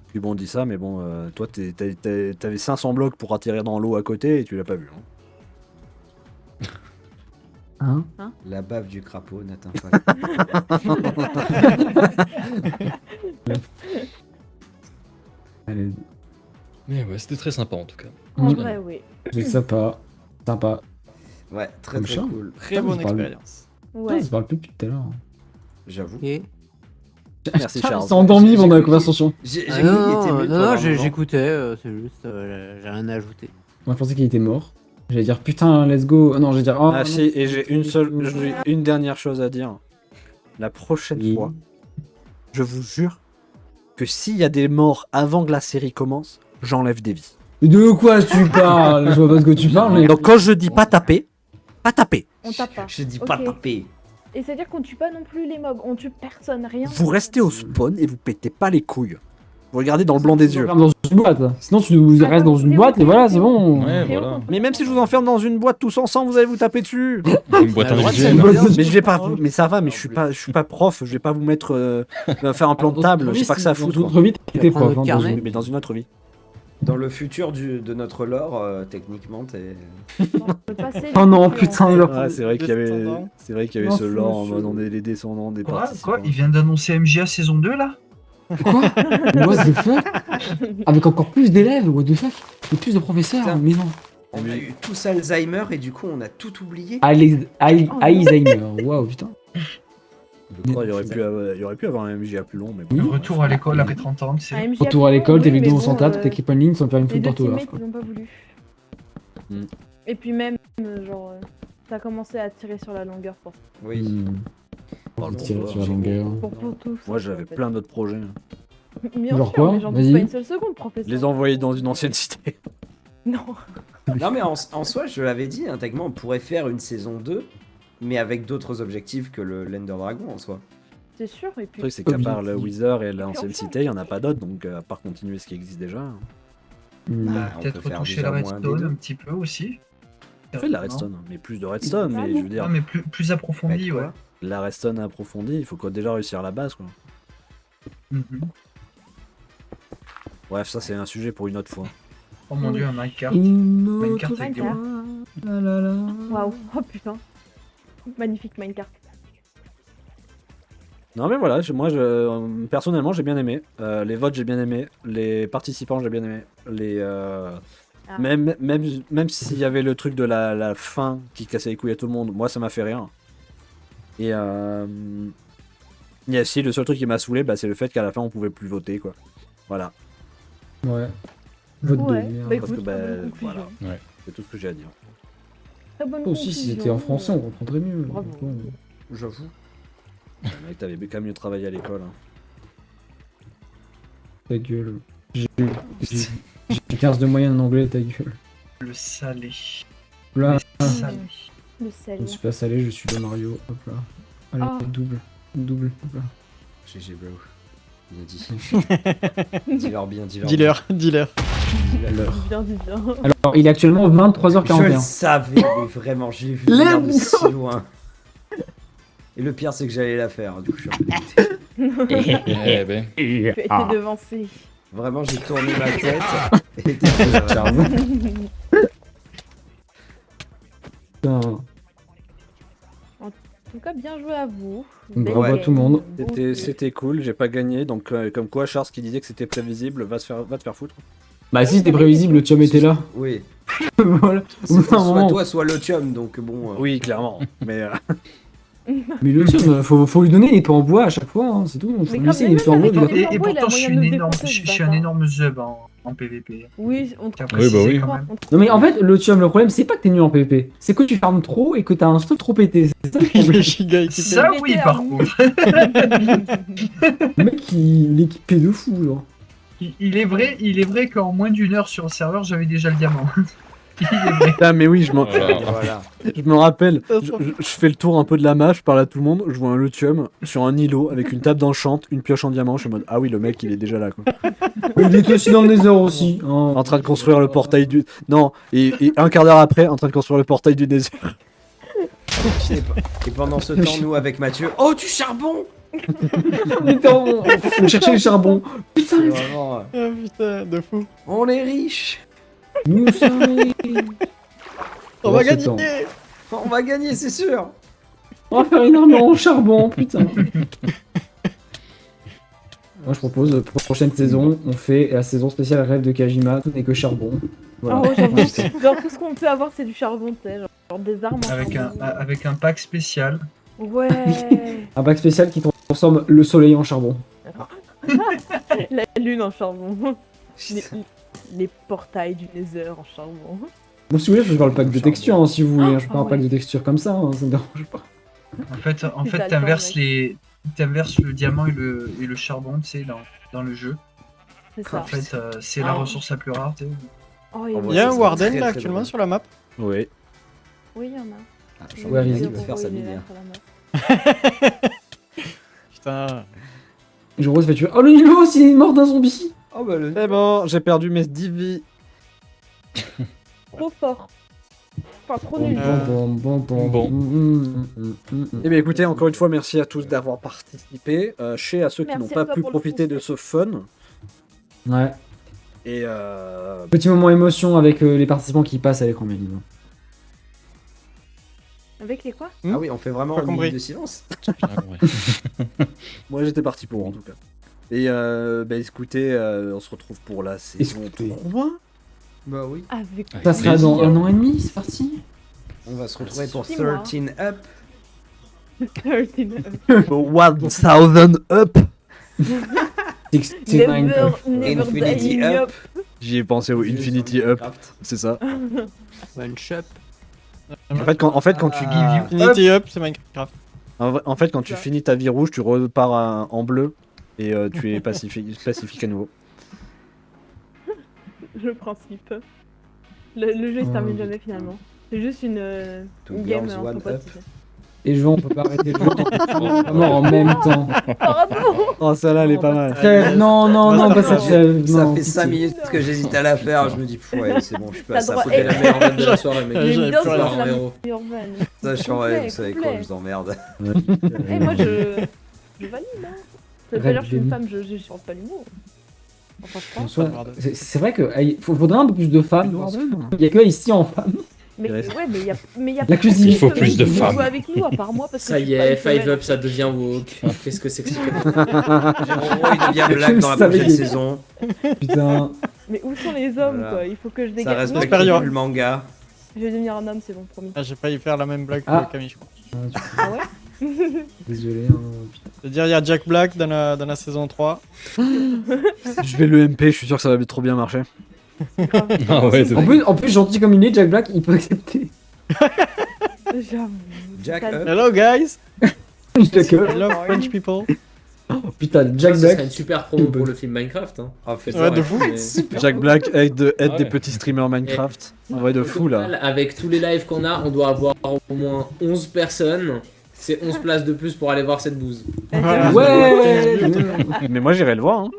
Puis bon, on dit ça, mais bon, toi t'avais 500 blocs pour atterrir dans l'eau à côté et tu l'as pas vu. Hein. Hein? La bave du crapaud n'atteint pas. Allez. Mais ouais, c'était très sympa en tout cas. En Mm. vrai, oui. C'est sympa. Sympa. Ouais, très Comme très ça. cool. Très Putain, bonne je parle- expérience. Ouais. Ça se parle plus depuis tout à l'heure. J'avoue. Et... Merci Charles. Il s'est endormi J'ai pendant la cru conversation. J'ai Ah cru qu'il était non, muet non, pendant un non, moment. j'écoutais, c'est juste, j'ai rien à ajouter. Moi, je pensais qu'il était mort. J'allais dire putain, let's go. Non, j'allais dire. Oh, Ah non, si, et j'ai une dernière chose à dire. La prochaine Oui. fois, je vous jure que s'il y a des morts avant que la série commence, j'enlève des vies. Mais de quoi tu parles? Je vois pas de quoi tu parles, mais. Donc quand je dis pas taper, pas taper. On tape pas. Je dis pas Ok. taper. Et c'est-à-dire qu'on tue pas non plus les mobs, on tue personne, rien. Vous restez au spawn et vous pétez pas les couilles. Vous regardez dans le blanc des yeux. Dans une boîte. Sinon, tu restes dans une boîte et voilà, c'est bon. Ouais, Théo, voilà. contre- Mais même si je vous enferme dans une boîte tous ensemble, vous allez vous taper dessus. Une boîte On a le droit de individuelle. s'amuser. Mais je vais pas vous... Mais ça va, mais je suis pas prof, je vais pas vous mettre faire un plan de table, je sais pas que ça à foutre. Dans quoi. notre vie, t'étais prendre prof. notre hein, dans carnet. une- Mais dans une autre vie. Dans le futur de notre lore, techniquement, t'es. Dans le passé, Oh non, les tueurs, putain, en fait. leur- Ouais, c'est vrai qu'il y avait Descendants. ce lore en mode on est les descendants des Quoi, participants. il vient d'annoncer MGA saison 2 là? Quoi? What the fuck? Avec encore plus d'élèves, what the fuck? Et plus de professeurs, Putain. mais non. On a eu tous Alzheimer et du coup, on a tout oublié. Alzheimer, waouh, putain. Je crois qu'il y aurait pu avoir un MJ à plus long, mais Oui. bon. Le retour à l'école après 30 ans, tu sais. Un MJ Retour à l'école, t'es oui, vidéo mais on s'en bon, tape, t'équipes en ligne sans faire une Les faute deux d'orthographe. teammates, ils ont pas voulu. Hmm. Et puis même, genre, ça a commencé à tirer sur la longueur Oui. Tirer sur la longueur. pour tous. Moi j'avais plein d'autres projets. Bien Genre sûr, quoi mais j'en doute Vas-y. pas une seule seconde, professeur. Les envoyer dans une ancienne cité. Non. Non, mais en soi, je l'avais dit, hein, techniquement, on pourrait faire une saison 2, mais avec d'autres objectifs que le l'Ender Dragon en soi. C'est sûr, et Le puis... truc c'est qu'à part le Wither et l'ancienne cité, il y en a pas d'autres, donc à part continuer ce qui existe déjà. Hmm. Bah, on Peut-être peut faire retoucher déjà la moins des redstone deux. un petit peu aussi. On fait de la redstone, mais plus de redstone, mais je veux dire, Non, mais plus approfondi, Avec ouais. quoi la redstone approfondie, il faut déjà réussir la base quoi. Mhm. Bref, ça c'est un sujet pour une autre fois. Oh mon dieu, un Minecraft. Une Minecraft autre avec des Minecraft. fois, la la la. Waouh, oh putain. Magnifique Minecraft. Non mais voilà, personnellement j'ai bien aimé. Les votes j'ai bien aimé, les participants j'ai bien aimé, Ah. même s'il y avait le truc de la fin qui cassait les couilles à tout le monde, moi ça m'a fait rire. Et si le seul truc qui m'a saoulé, bah, c'est le fait qu'à la fin on pouvait plus voter quoi. Voilà, Ouais. Vote de Ouais, merde. bah parce que écoute, bah, très bonne conclusion. voilà, c'est tout ce que j'ai à dire. Très bonne Aussi, si c'était en français, on comprendrait mieux. Bravo. Ouais. J'avoue. Mec, t'avais quand même mieux travaillé à l'école. Hein. Ta gueule. J'ai 15 de moyenne en anglais, ta gueule. Le salé. Là, Le salé. Le sel. je ne suis pas salé, je suis le Mario. Hop là. Allez, Ah. double. Double. Hop là. GG bro. Bien dit. Dis-leur bien, dis-leur. Dealer, dealer. Dis-leur. Dis bien, dis bien. Alors, il est actuellement Je le 23h41. savais, mais vraiment, j'ai vu venir de si loin. Et le pire, c'est que j'allais la faire. Du coup, je suis un peu dégoûté. Eh ben. Tu as été devancé. Vraiment, j'ai tourné ma tête. Et t'es charmant. Putain. En tout cas, bien joué à vous. Bravo Belle à tout le monde. game. Beau jeu. C'était cool, j'ai pas gagné, donc comme quoi Charles qui disait que c'était prévisible va te faire foutre. Bah, si c'était prévisible, le Chum était là. Oui. Voilà. Au bout d'un Soit moment. toi, soit le chum, donc bon. Oui, clairement, mais Mais le Chum, faut lui donner les toits en bois à chaque fois, hein, c'est tout. Faut Mais lui quand laisser même, les toits en bois. avec il va- les- Et Pourquoi il a pourtant, je suis moyen un de nous énorme, défoncer, je ce suis un bâtard énorme zub en PVP. Oui, on Tiens, Oui, bah oui. quand même. Non mais en fait, le Chum, le problème, c'est pas que t'es nul en PvP, c'est que tu farmes trop et que t'as un stock trop pété. C'est ça le Il problème. est giga équipé. Ça, Il oui, était par à nous. contre. Le mec, il est équipé de fou, genre. Il est vrai qu'en moins d'une heure sur le serveur, j'avais déjà le diamant. Il est vrai. putain, mais oui, Voilà. Voilà. je me rappelle, je fais le tour un peu de la map, je parle à tout le monde, je vois un Lutium sur un îlot avec une table d'enchant, une pioche en diamant, je suis en mode ah oui, le mec il est déjà là quoi. Il est aussi dans le Nether aussi. Hein. En train de construire le portail du. Non, et un quart d'heure après, en train de construire le portail du Nether. Et pendant ce temps, nous avec Mathieu. Oh, du charbon! On cherchait le charbon. Putain, C'est vraiment, Ah putain, de fou. on est riche! nous sommes. On va Pendant ce gagner. temps. On va gagner, c'est sûr! On va faire une armure en charbon, putain. Moi je propose, pour la prochaine saison, on fait la saison spéciale Rêve de Kajima, tout n'est que charbon. Voilà. Oh, j'avoue, genre tout ce qu'on peut avoir, c'est du charbon, tu sais, genre des armes en charbon. Avec un pack spécial. Ouais. Un bac spécial qui transforme le soleil en charbon. La lune en charbon. Les portails du Nether en charbon. Bon, si vous voulez, je parle pack de texture, hein, si vous voulez. Je Ah parle un pack ouais. de texture comme ça, hein, ça me dérange pas. En fait, t'as le temps, t'inverses mec. t'inverses le diamant et le charbon, tu sais, dans le jeu. C'est ça. En fait, c'est la ressource la plus rare, tu sais. Oh, En Il vrai, y a ça un serait Warden très, là très actuellement drôle. sur la map. Oui. Oui, il y en a. Ah, Mais je Ouais, le vas-y, il va Zoro, faire sa il est là minière. sur la map. Putain. Je se fait tuer. Oh, le Nilo aussi, il est mort d'un zombie. Oh bah le. C'est bon, j'ai perdu mes 10 vies. Trop fort. Enfin, trop nul. Bon. Eh bien écoutez, encore une fois, merci à tous d'avoir participé. Chez à ceux qui Merci n'ont à pas toi pu pour le profiter de ce fun. Ouais. Et Petit moment émotion avec les participants qui passent à l'écran, bien évidemment. Avec les quoi? Ah oui, on fait vraiment Pas une compris. minute de silence. moi j'étais parti pour en tout cas. Et bah écoutez, on se retrouve pour la saison Écoutez. 3. Bah oui. Avec Ça sera dans plaisir. 1 an et demi, c'est parti. On va se retrouver pour 6 mois. 13 Up. 13. 1000 up. 69 Never, never Infinity dying Up. J'y ai pensé au Infinity Up, c'est ça. One shop. En fait, quand tu Ah. Infinity Up, c'est Minecraft. en fait, quand tu finis ta vie rouge, tu repars en bleu et tu es pacifique à nouveau. Le principe. Le jeu il se termine jamais finalement. C'est juste une Two game girls, entre one potes. up. Et je on peut pas arrêter le jeu. On est mort en même temps. Pardon. Oh, celle-là, elle est pas mal. Frère, non, Ça pas cette fait non, 5 pitié. minutes que j'hésite à la faire. Je me dis, ouais, c'est bon, je suis pas T'as ça. droit- Faut Eh, que C'était la meilleure vanne de la soirée, mec. J'avais Mais plus bien rien sûr, à c'est la héros. meilleure vanne. ça, je suis vous savez quoi, complet. je vous emmerde. Eh, moi je valide hein. Ça veut pas Rêve dire que je suis une de femme, je supporte pas l'humour. Enfin, je En pense. soi, c'est vrai qu'il faudrait un peu plus de femmes. Il y a que ici en femmes. Mais Reste. ouais, mais y a La cuisine. Il faut plus de femmes. Jouer avec nous à part moi parce que Ça je y suis pas est, une femelle, 5 Up, en ça fait. devient woke. Qu'est-ce que c'est que ça? Jérôme, il devient black dans la Je savais prochaine qu'il- saison. Putain. Mais où sont les hommes Voilà. quoi? Il faut que je Ça dégage. respecte Non, Supérieur. plus le manga. je vais devenir un homme, c'est bon, promis. Ah, j'ai failli faire la même blague Ah. que Camille. je crois. Ah ouais? Désolé. C'est-à-dire, il y a Jack Black dans la saison 3. Je vais le MP, je suis sûr que ça va trop bien marcher. Ah ouais, c'est En plus, gentil comme il est, Jack Black, il peut accepter. J'avoue. Jack Ça- Up. Hello guys, Jack I love French people. Putain, Jack Ça serait Black. une super promo pour le film Minecraft. Hein. Oh, putain. Ouais, de fou. Jack Black aide Ah des ouais. petits streamers Minecraft. En vrai de fou là. Avec tous les lives qu'on a, on doit avoir au moins 11 personnes. C'est 11 places de plus pour aller voir cette bouse. Voilà. Ouais. Mais moi j'irai le voir. Hein.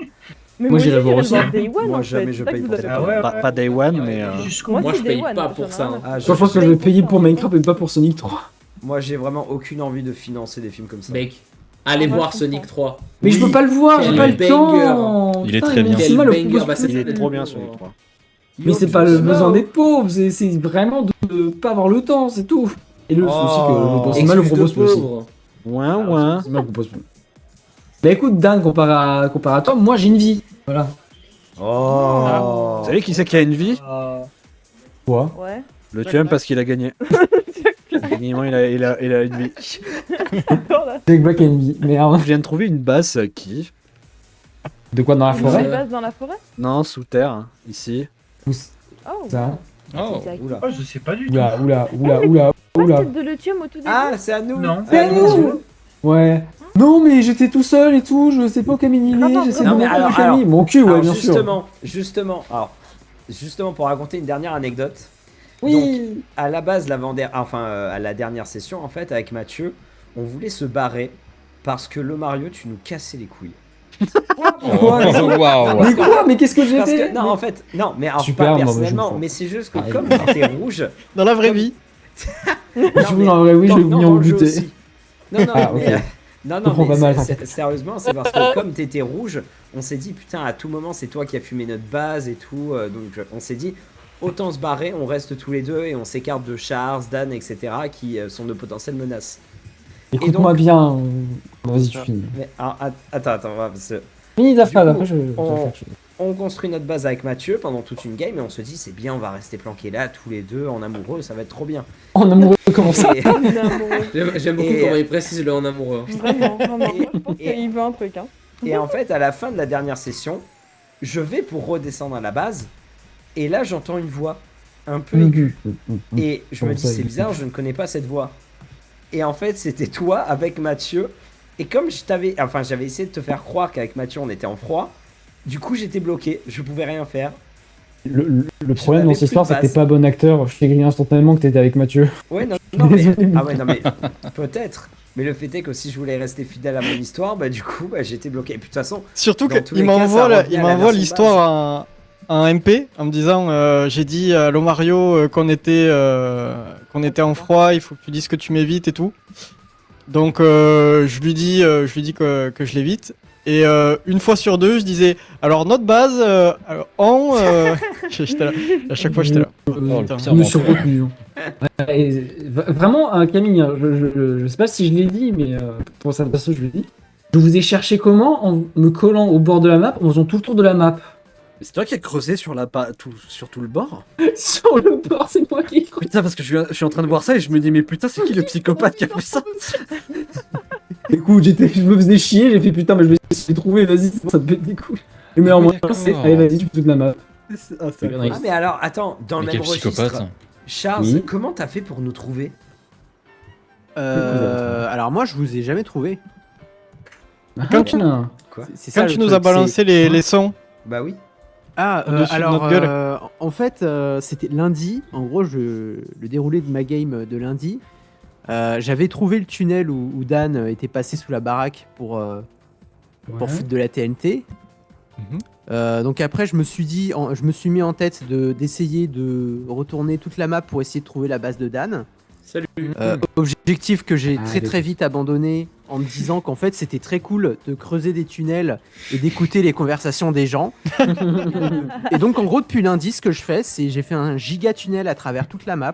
Mais Moi, j'irai voir aussi, aussi. Day One, Moi, en jamais fait, je c'est ça paye que pour vous ça. avez Ah ouais, pas. Pas Day One, mais. Jusqu'au Moi, Moi, c'est je Day paye One, pas j'en pour ai ça. rien à hein. Ah, Je pense que je vais payer pour Minecraft et pas pour Sonic 3. Moi, j'ai vraiment aucune envie de financer des films comme ça. Mec, allez Moi, voir je Sonic comprends. 3. Mais je Oui. peux pas le voir, j'ai Quel pas le banger. temps. Il est Putain, très bien. au Quel cinéma, le banger, propose bah, c'est plus. Il est trop bien Sonic 3. Mais c'est pas le besoin d'être pauvre, c'est vraiment de pas avoir le temps, c'est tout. Et le souci que le cinéma le Excuse de propose plus aussi. pauvre. Ouin Le ouin. cinéma le propose plus. Bah écoute, Dan, comparé à toi, moi j'ai une vie. Voilà. Oh. Vous savez qui c'est qui a une vie? Quoi? Ouais. Le tueur parce qu'il a gagné. Techniquement, il a une vie. Attends, là. Jack Black a une vie. Merde. Je viens de trouver une base qui. De quoi dans la Une forêt? base dans la forêt? Non, sous terre, hein, ici. Où Oh. ça? Oh. C'est Oula. Oh, je sais pas du tout. Oula. pas celle de l'Eutium au tout début? Ah, c'est à nous. Non. C'est à nous. Ouais. Non mais j'étais tout seul et tout, je sais pas où Camille il est, j'essaie de Non, mais montrer alors, où Camille. alors, Mon cul, ouais, Alors, bien sûr. justement, pour raconter une dernière anecdote. Oui. À la base, à la dernière session, en fait, avec Mathieu, on voulait se barrer parce que le Mario, tu nous cassais les couilles. Quoi, mais- Waouh. Mais quoi? Mais qu'est-ce que j'ai Parce fait? que, non, en fait, non, mais alors, Super, pas moi, je personnellement, me mais c'est juste que Ah, comme oui. t'étais rouge. Dans la vraie vie. Non, Oui, non, ouais, oui, je vais non, venir dans vous le jeu buter. aussi. Non, non, Ah, mais, ok. non, Je non, comprends mais pas mal, sérieusement, c'est parce que comme t'étais rouge, on s'est dit putain, à tout moment, c'est toi qui as fumé notre base et tout. Donc, on s'est dit, autant se barrer, on reste tous les deux et on s'écarte de Charles, Dan, etc., qui sont de potentielles menaces. Écoute-moi donc- bien. Vas-y, tu finis. Mais alors, attends, parce que Finis ta phrase, coup, après je vais on- faire quelque chose. on construit notre base avec Mathieu pendant toute une game et on se dit, c'est bien, on va rester planqués là, tous les deux, en amoureux, ça va être trop bien. En amoureux, comment ça? Et- J'aime beaucoup Et- comment il précise le en amoureux. Vraiment. Et- Je pense et- qu'il veut un truc, hein. Et en fait, à la fin de la dernière session, je vais pour redescendre à la base, et là j'entends une voix un peu aiguë. Et je me Comment dis, ça, c'est aiguë bizarre, je ne connais pas cette voix. Et en fait, c'était toi avec Mathieu. Et comme j'avais essayé de te faire croire qu'avec Mathieu on était en froid, du coup j'étais bloqué, je pouvais rien faire. Le problème dans n'avais cette histoire, plus de c'est que t'es base. pas bon acteur. Je t'ai grillé instantanément que t'étais avec Mathieu. Ouais, non, mais... Désolé. Ah ouais, non, mais peut-être. Mais le fait est que si je voulais rester fidèle à mon histoire, bah du coup, bah, j'étais bloqué. Et puis de toute façon, Surtout Dans tous qu'il les cas, ça m'envoie revient il à la m'envoie version l'histoire en MP en me disant j'ai dit à Lomario qu'on était en froid, il faut que tu dises que tu m'évites et tout. Donc je lui dis que je l'évite. Et une fois sur deux, je disais alors notre base j'étais là. À chaque fois j'étais là. le Putain. pire Je me suis menteur. retenu. Ouais, et vraiment, Camille, hein, je sais pas si je l'ai dit, mais pour cette personne, je l'ai dit. Je vous ai cherché comment? En me collant au bord de la map, en faisant tout le tour de la map. Mais c'est toi qui as creusé sur sur tout le bord? Sur le bord, c'est moi qui ai cru. Putain, parce que je suis en train de voir ça et je me dis, mais putain, c'est qui le psychopathe qui a fait ça? Écoute, je me faisais chier, j'ai fait putain, mais je vais essayer de trouver, vas-y, c'est bon, ça te pète des couilles. Le meilleur moyen, c'est allez, vas-y, tu fais toute la map. Ah, c'est incroyable. ah mais alors, attends, dans le Mais même quel registre, psychopathe. Charles, Oui. comment t'as fait pour nous trouver? Alors moi, je vous ai jamais trouvé. Quand tu- C'est ça, Quand le tu nous truc, as balancé c'est- les sons, Bah oui. Ah, Au-dessus de alors, notre gueule. en fait, c'était lundi. En gros, le déroulé de ma game de lundi. J'avais trouvé le tunnel où Dan était passé sous la baraque pour foutre de la TNT. Donc après, je me suis mis en tête d'essayer de retourner toute la map pour essayer de trouver la base de Dan. Salut. Objectif que j'ai Ah, très d'accord. très vite abandonné en me disant qu'en fait c'était très cool de creuser des tunnels et d'écouter les conversations des gens. Et donc en gros depuis lundi ce que je fais c'est j'ai fait un giga tunnel à travers toute la map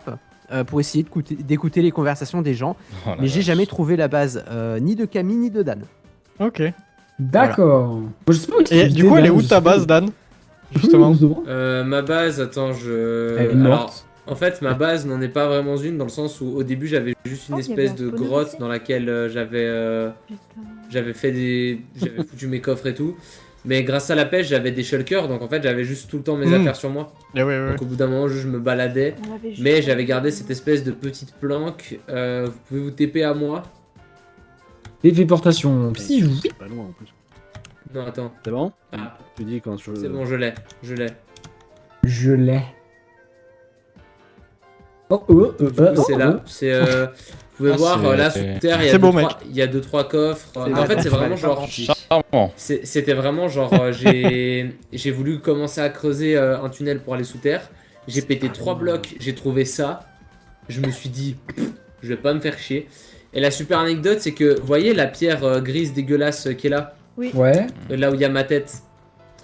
pour essayer d'écouter les conversations des gens. Oh la Mais j'ai vache. jamais trouvé la base ni de Camille ni de Dan. ok. D'accord. Moi, je sais pas où Et était du coup, elle est Dan, où je ta sais pas base, où- Dan? Je sais pas Justement. où se vend. Ma base, attends, Elle est Alors, morte. en fait, ma base n'en est pas vraiment une, dans le sens où au début j'avais juste une Oh, il y avait espèce un de spawner grotte aussi. dans laquelle j'avais foutu mes coffres et tout. Mais grâce à la pêche, j'avais des shulkers, donc en fait j'avais juste tout le temps mes Mm. affaires sur moi. Eh ouais, ouais. Donc au bout d'un moment, je me baladais. On avait juste- Mais j'avais gardé cette espèce de petite planque. Vous pouvez vous TP à moi? Téléportation. Si, oui. Pas loin en plus. Non, attends. C'est bon? Ah, Tu dis quand je. c'est bon, je l'ai. Je l'ai. Oh, C'est là. C'est. Vous pouvez Ah, voir c'est- là sous terre, il y a C'est beau, il y a 2-3 coffres. C'est En fait, vrai, c'est tu vraiment m'avais pas genre. menti. Charmant. C'était vraiment genre j'ai voulu commencer à creuser un tunnel pour aller sous terre. J'ai pété 3 blocs, j'ai trouvé ça. Je me suis dit pff, je vais pas me faire chier. Et la super anecdote c'est que vous voyez la pierre grise dégueulasse qui est là, Ouais. là où il y a ma tête.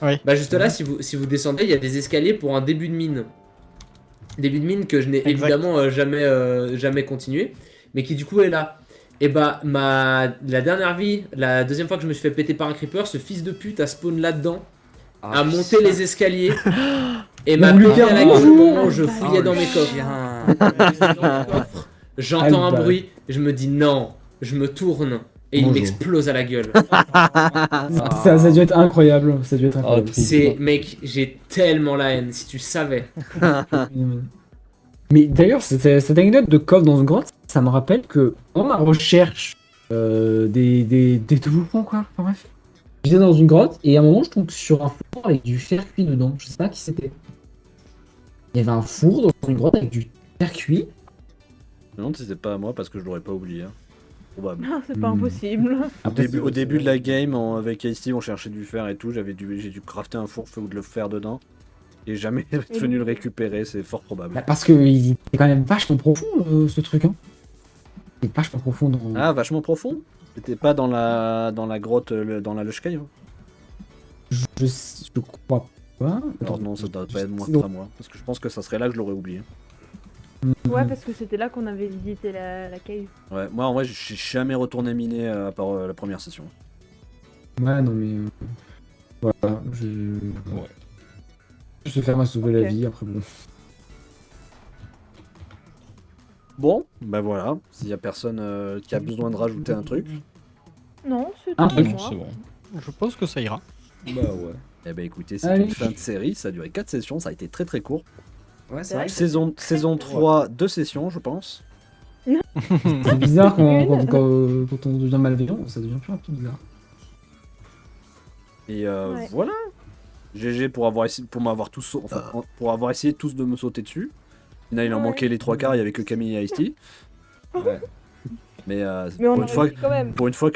Oui. Bah juste là si vous descendez, il y a des escaliers pour un début de mine. Début de mine que je n'ai Exact. évidemment jamais continué, mais qui du coup est là. Et bah la dernière vie, la deuxième fois que je me suis fait péter par un creeper, ce fils de pute a spawn là-dedans, Ah, a monté les escaliers et Mais m'a vous lui pété à la faites gueule au bonjour. moment où je fouillais dans mes coffres. J'entends un Ah, bah. bruit, je me dis non, je me tourne et il Bonjour. m'explose à la gueule. Ça a dû être incroyable. Ça a dû être incroyable. C'est mec, j'ai tellement la haine si tu savais. Mais d'ailleurs, cette anecdote de coffre dans une grotte, ça me rappelle que dans ma recherche des développements, quoi, enfin, bref, j'étais dans une grotte et à un moment, je tombe sur un four avec du fer cuit dedans. Je sais pas qui c'était. Il y avait un four dans une grotte avec du fer cuit. Je me demande si c'est pas à moi parce que je l'aurais pas oublié. Hein. Probable. Non, c'est pas Hmm. impossible. Au début de la game, avec Ice, on cherchait du fer et tout. J'ai dû crafter un four fait ou de le fer dedans. Et jamais venu le récupérer, c'est fort probable. Bah, parce que il était quand même vachement profond, ce truc. Hein. Il était vachement profond dans. Ah, vachement profond. C'était pas dans la grotte, dans la Lush Cave. Je crois pas. Alors non, ça doit pas être moins Sinon- à moi. Parce que je pense que ça serait là que je l'aurais oublié. Ouais, parce que c'était là qu'on avait visité la cave. Ouais, moi en vrai, je suis jamais retourné miner à part la première session. Ouais, non, mais. Voilà, Ouais. Je vais faire ma sauver la Ok. vie, après bon. Bon, bah voilà. S'il y a personne qui a besoin de rajouter un truc. Non, c'est Ah, tout ok. moi. C'est bon. Je pense que ça ira. Bah ouais. Eh bah écoutez, c'était Allez. une fin de série. Ça a duré 4 sessions. Ça a été très très court. Ouais, c'est vrai. que Saison 3, 2 sessions, je pense. C'est bizarre quand on devient malveillant, ça devient plus un peu bizarre. Et Ouais. voilà. GG pour avoir essayé, pour m'avoir tous, pour avoir essayé tous de me sauter dessus. Au final, il en Ouais. manquait les 3 quarts, il y avait que Camille et Ice-T. Ouais. Mais, Mais on pour, a une fois, réussi quand même. pour une fois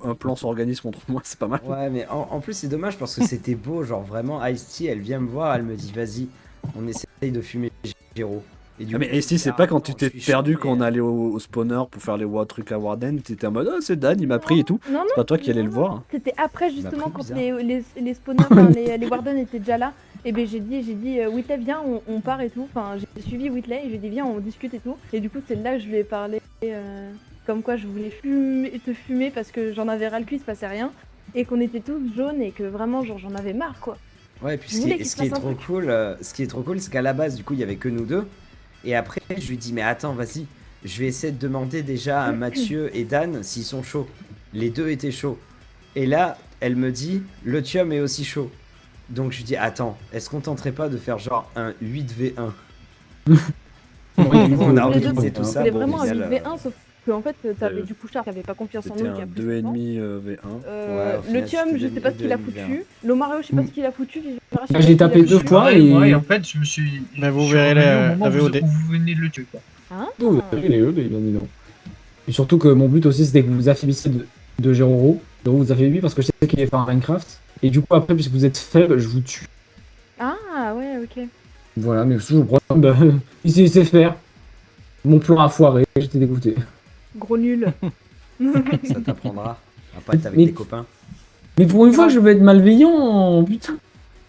un plan s'organise contre moi, c'est pas mal. Ouais, mais en plus, c'est dommage parce que c'était beau. Genre, vraiment, Ice-T, elle vient me voir, elle me dit, vas-y, on essaye de fumer Géro. Et du Ah, mais coup, Ice-T, c'est pas quand tu je t'es suis perdu choqué. quand on allait au spawner pour faire les trucs à Warden, t'étais en mode, oh, c'est Dan, il m'a pris et tout. Non, C'est pas toi qui allais le voir. C'était après Bah, justement après, quand bizarre. les spawners, enfin, les wardens étaient déjà là. Et ben j'ai dit Whitley viens, on part et tout. Enfin j'ai suivi Whitley et j'ai dit viens on discute et tout. Et du coup c'est là que je lui ai parlé comme quoi je voulais te fumer parce que j'en avais ras le cul, il se passait rien. Et qu'on était tous jaunes et que vraiment genre j'en avais marre quoi. Ouais, et puis Je ce voulais qui qu'il est se passe un truc. ce qui est trop cool, c'est qu'à la base, du coup, il y avait que nous deux. Et après, je lui dis, mais attends, vas-y, je vais essayer de demander déjà à Mathieu et Dan s'ils sont chauds. Les deux étaient chauds. Et là, elle me dit, le Thium est aussi chaud. Donc je lui dis, attends, est-ce qu'on tenterait pas de faire genre un 8v1? On a Les organisé autres, tout ça. c'était bon, au vraiment un final, 8v1 sauf que en fait t'avais Euh, du Couchard qui avait pas confiance en C'était nous qui un a pris son temps. 2,5 V1. Ouais, au Le final, Thium, c'était je sais pas ce qu'il a 2,5. foutu. L'Omario, je sais pas ce qu'il a foutu. J'ai tapé 2 fois Ouais, et. ouais, en fait, je me suis. Mais vous je suis verrez revenu la au moment où VOD. vous venez de le tuer, quoi. Hein Oh, vous avez les bien évidemment. Et surtout que mon but aussi c'était que vous vous affaiblissiez de Géroro. Géroro vous affaiblit parce que je sais qu'il est fait un Minecraft. Et du coup après, puisque vous êtes faible, je vous tue. Ah ouais, ok. Voilà, mais je vous prends, bah, il sait faire. Mon plan a foiré, j'étais dégoûté. Gros nul. Ça t'apprendra à pas être avec Mais- des copains. Mais pour une fois, je vais être malveillant, putain.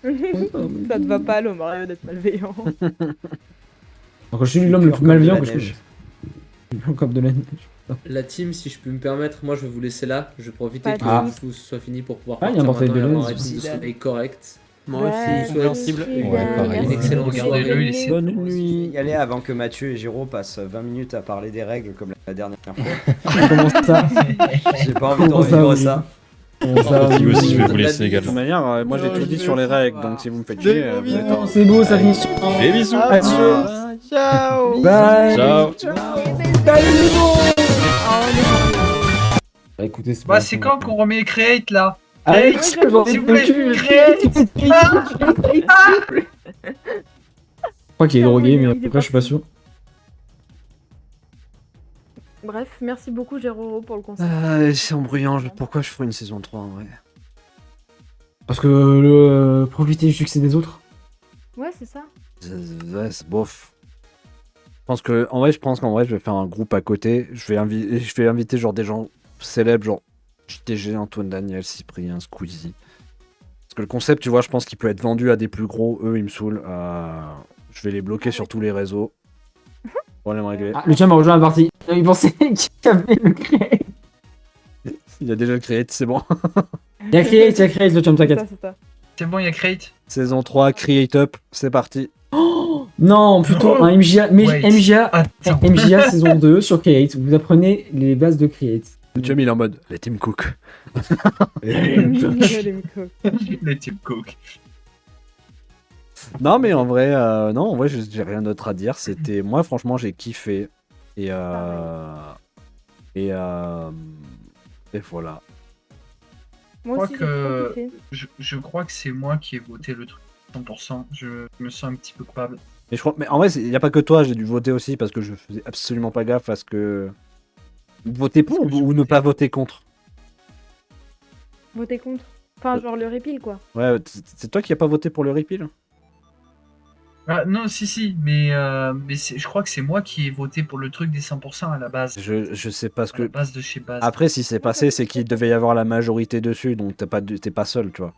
Ça te va pas, l'Omario, d'être malveillant. Alors que je suis l'homme le plus Pur comme malveillant de que la je neige. peux. Comme de la neige. La team, si je peux me permettre, moi je vais vous laisser là. Je vais profiter Pas que de tout soit fini pour pouvoir Ah, il y a un partir portail maintenant et de avoir un laine. rythme de sommeil correct. Moi Ouais, aussi. Soyez sensible. Ouais, pareil. Une excellente Regardez-le, soirée. il essaie. Bonne Je vais nuit. y aller avant que Mathieu et Giro passent 20 minutes à parler des règles comme la dernière fois. Comment ça J'ai pas envie de Comment ça, revivre oui. ça. Comment ça Petit aussi, je vais oui. vous laisser De toute également. manière, moi j'ai Non, tout je dit vais sur les pas. règles, donc si vous me faites chier, vous êtes Oh, c'est beau, ça finit sur Des bisous. Adieu. Ciao. Bye. Ciao. Bah écoutez, c'est Bah, pas c'est grave. quand qu'on remet Create là? Allez, Create, je vais s'il vous plaît, cul. Create. Je crois qu'il est drogué, mais Il est après, je suis pas parti. sûr. Bref, merci beaucoup, Géroro, pour le conseil. C'est embrouillant, pourquoi je ferais une saison 3 en vrai? Parce que profiter du succès des autres. Ouais, c'est ça. Ouais, c'est bof. Je pense qu'en vrai, je vais faire un groupe à côté. Je vais inviter genre des gens célèbres, genre JTG, Antoine Daniel, Cyprien, Squeezie. Parce que le concept, tu vois, je pense qu'il peut être vendu à des plus gros. Eux, ils me saoulent. Je vais les bloquer sur tous les réseaux. Problème réglé. Ah, le tien m'a rejoint la partie. Il pensait qu'il avait le créé. Il a déjà créé, c'est bon. Il a créé, le tien, C'est t'inquiète. ça, c'est ça. C'est bon, il y a Create. Saison 3, Create Up, c'est parti. Non, plutôt Oh. un MJA, mais Wait. MJA, Attends. MJA saison 2 sur Create. Vous apprenez les bases de Create. Le chum, il est en mode Let him cook. Les micros. Les Team Cook. Non, mais en vrai, j'ai rien d'autre à dire. C'était moi, franchement, j'ai kiffé. Et voilà. Moi crois aussi, j'ai que- trop kiffé. Je crois que c'est moi qui ai voté le truc 100%. Je me sens un petit peu coupable. Mais en vrai, il n'y a pas que toi, j'ai dû voter aussi parce que je faisais absolument pas gaffe à ce que. Voter pour Parce que ou ne pas voter contre? Voter contre. Enfin, genre le repeal, quoi. Ouais, c'est toi qui n'as pas voté pour le repeal? Ah, non, si, mais je crois que c'est moi qui ai voté pour le truc des 100% à la base. Je sais pas ce À la que. base de chez Base. Après, si c'est passé, c'est qu'il devait y avoir la majorité dessus, donc t'es pas seul, tu vois.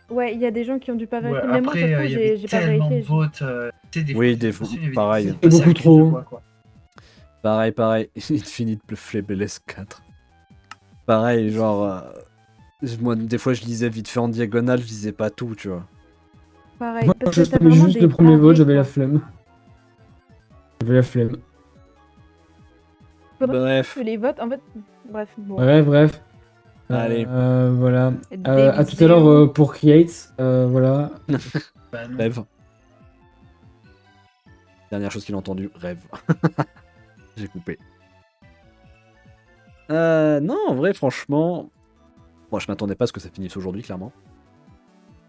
Ouais, il y a des gens qui ont dû pas Ouais, vérifier. Mais moi, ça après, se trouve, il y avait j'ai pas tellement de vérifié. votes. Tu sais, Oui, fois, des je me fois, souviens, il y avait pareil. des Beaucoup passages trop. de voix, quoi. Pareil. Il finit de pleurer BLS 4. Pareil, genre. Moi, des fois, je lisais vite fait en diagonale, je lisais pas tout, tu vois. Pareil. Moi, Parce je que t'as savais vraiment juste des le premier vote, arrêts, j'avais la quoi. flemme. J'avais la flemme. Faudrait Bref. que les votes, en fait. Bref, bon. Ouais, bref. Allez. Voilà. Des À tout à l'heure vidéos. pour Create. Voilà. Bah, non. Rêve. Dernière chose qu'il a entendu, rêve. J'ai coupé. Non, en vrai, franchement. Moi, je m'attendais pas à ce que ça finisse aujourd'hui, clairement.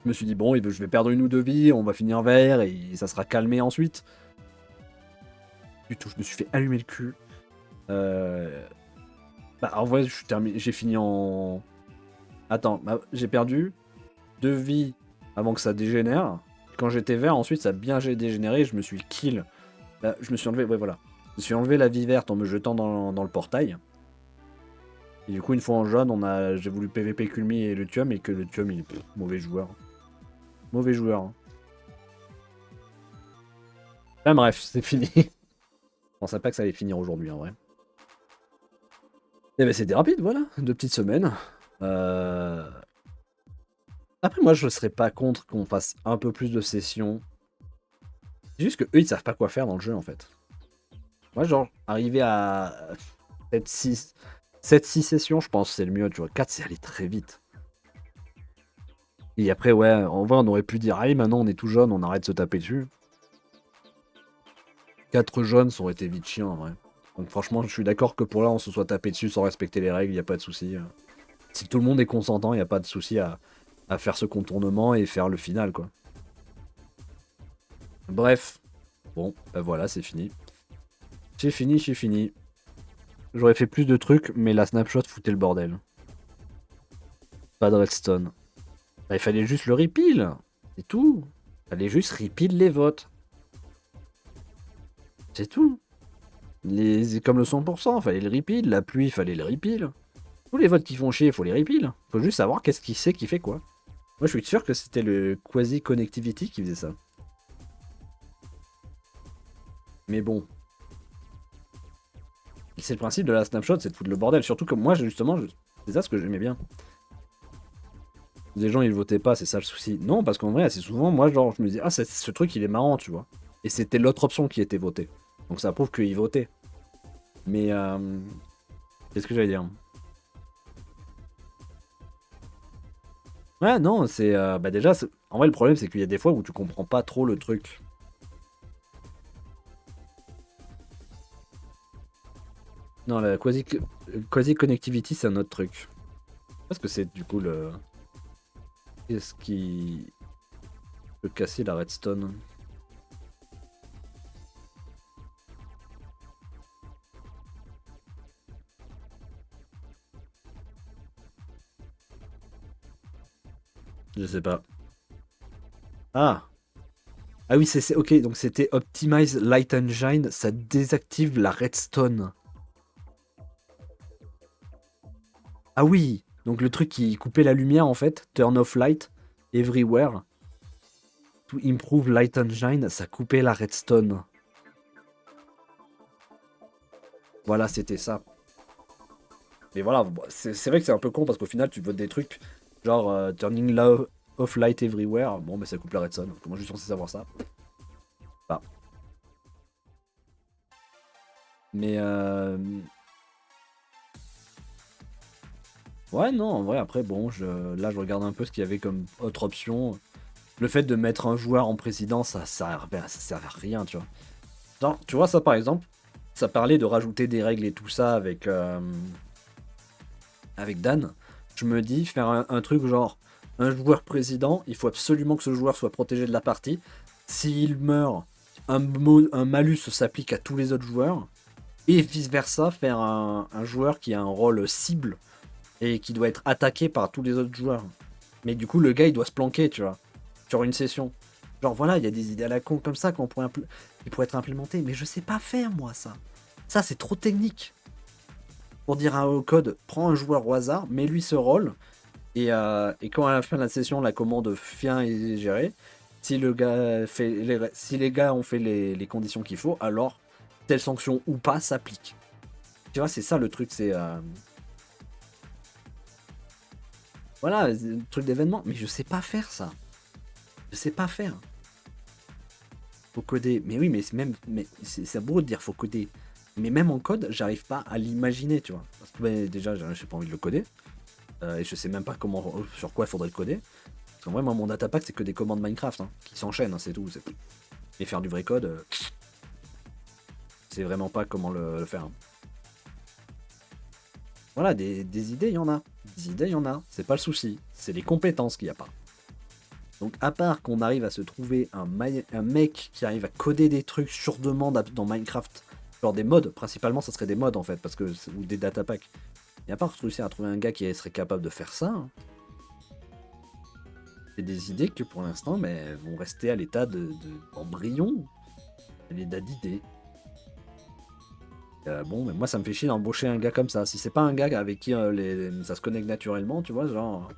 Je me suis dit, bon, je vais perdre 1 ou 2 vies, on va finir vert et ça sera calmé ensuite. Du tout, je me suis fait allumer le cul. Bah, en vrai, j'ai fini en... Attends, j'ai perdu 2 vies avant que ça dégénère. Quand j'étais vert, ensuite, ça a bien dégénéré, je me suis kill. Je me suis enlevé, ouais, voilà. Je me suis enlevé la vie verte en me jetant dans le portail. Et du coup, une fois en jaune, j'ai voulu PVP Kulmi et le Tium, et que le Tium, il est mauvais joueur. Mauvais joueur. Hein. Enfin, bref, c'est fini. Je pensais pas que ça allait finir aujourd'hui, en vrai. Et ben, c'était rapide, voilà. 2 petites semaines. Après, moi, je serais pas contre qu'on fasse un peu plus de sessions. C'est juste que eux, ils savent pas quoi faire dans le jeu, en fait. Moi, genre, arriver à 7-6 sessions, je pense que c'est le mieux, tu vois. 4, c'est aller très vite. Et après, ouais, en vrai, on aurait pu dire, allez, maintenant, on est tout jaune, on arrête de se taper dessus. 4 jaunes, ça aurait été vite chiant, en vrai. Donc, franchement, je suis d'accord que pour là, on se soit tapé dessus sans respecter les règles, y a pas de souci. Si tout le monde est consentant, y a pas de souci à faire ce contournement et faire le final, quoi. Bref. Bon, ben voilà, c'est fini. J'ai fini. J'aurais fait plus de trucs, mais la snapshot foutait le bordel. Pas de redstone. Bah, il fallait juste le repeal. C'est tout. Il fallait juste repeal les votes. C'est tout. Comme le 100%, il fallait le repeal. La pluie, il fallait le repeal. Tous les votes qui font chier, il faut les repeal. Faut juste savoir qu'est-ce qui sait qui fait quoi. Moi, je suis sûr que c'était le quasi-connectivity qui faisait ça. Mais bon. C'est le principe de la snapshot, c'est de foutre le bordel. Surtout que moi, justement, c'est ça ce que j'aimais bien. Les gens, ils votaient pas, c'est ça le souci. Non, parce qu'en vrai, assez souvent, moi, genre, je me dis, ah, ce truc, il est marrant, tu vois. Et c'était l'autre option qui était votée. Donc ça prouve qu'ils votaient. Mais, qu'est-ce que j'allais dire? Ouais, non, c'est... bah déjà, en vrai, le problème, c'est qu'il y a des fois où tu comprends pas trop le truc. Non, la quasi-connectivity, c'est un autre truc. Parce que c'est du coup le... Qu'est-ce qui peut casser la redstone? Je sais pas. Ah! Ah oui, ok, donc c'était Optimize Light Engine, ça désactive la redstone. Ah oui! Donc le truc qui coupait la lumière en fait, turn off light everywhere. To improve light engine, ça coupait la redstone. Voilà, c'était ça. Mais voilà, c'est vrai que c'est un peu con parce qu'au final tu votes des trucs genre turning off light everywhere. Bon, mais ça coupe la redstone. Comment je suis censé savoir ça? Bah. Mais ouais, non, en vrai, après, bon, là, je regarde un peu ce qu'il y avait comme autre option. Le fait de mettre un joueur en président, ça sert à rien, tu vois. Genre, tu vois, ça, par exemple, ça parlait de rajouter des règles et tout ça avec Dan. Je me dis, faire un truc genre, un joueur président, il faut absolument que ce joueur soit protégé de la partie. S'il meurt, un malus s'applique à tous les autres joueurs. Et vice-versa, faire un joueur qui a un rôle cible et qui doit être attaqué par tous les autres joueurs. Mais du coup, le gars, il doit se planquer, tu vois, sur une session. Genre, voilà, il y a des idées à la con comme ça qui pourraient être implémentées, mais je sais pas faire, moi, ça. Ça, c'est trop technique. Pour dire au code, prends un joueur au hasard, mets-lui ce rôle, et quand à la fin de la session, la commande vient et gérée, si le gars si les gars ont fait les conditions qu'il faut, alors telle sanction ou pas s'applique. Tu vois, c'est ça le truc, c'est... Voilà, le truc d'événement. Mais je sais pas faire ça. Je sais pas faire. Faut coder. Mais oui, mais c'est beau de dire faut coder. Mais même en code, j'arrive pas à l'imaginer, tu vois. Parce que déjà, j'ai pas envie de le coder. Et je sais même pas sur quoi il faudrait le coder. Parce qu'en vrai, moi, mon datapack, c'est que des commandes Minecraft hein, qui s'enchaînent, hein, c'est tout. Et faire du vrai code, c'est vraiment pas comment le faire. Hein. Voilà, des idées, il y en a. Des idées, il y en a. C'est pas le souci. C'est les compétences qu'il n'y a pas. Donc à part qu'on arrive à se trouver un mec qui arrive à coder des trucs sur demande dans Minecraft, genre des mods, principalement ça serait des mods en fait, parce que ou des data packs. Et à part réussir à trouver un gars qui serait capable de faire ça, hein, c'est des idées que pour l'instant vont rester à l'état d'embryon, à l'état d'idées. Bon, mais moi ça me fait chier d'embaucher un gars comme ça. Si c'est pas un gars avec qui ça se connecte naturellement, tu vois, genre.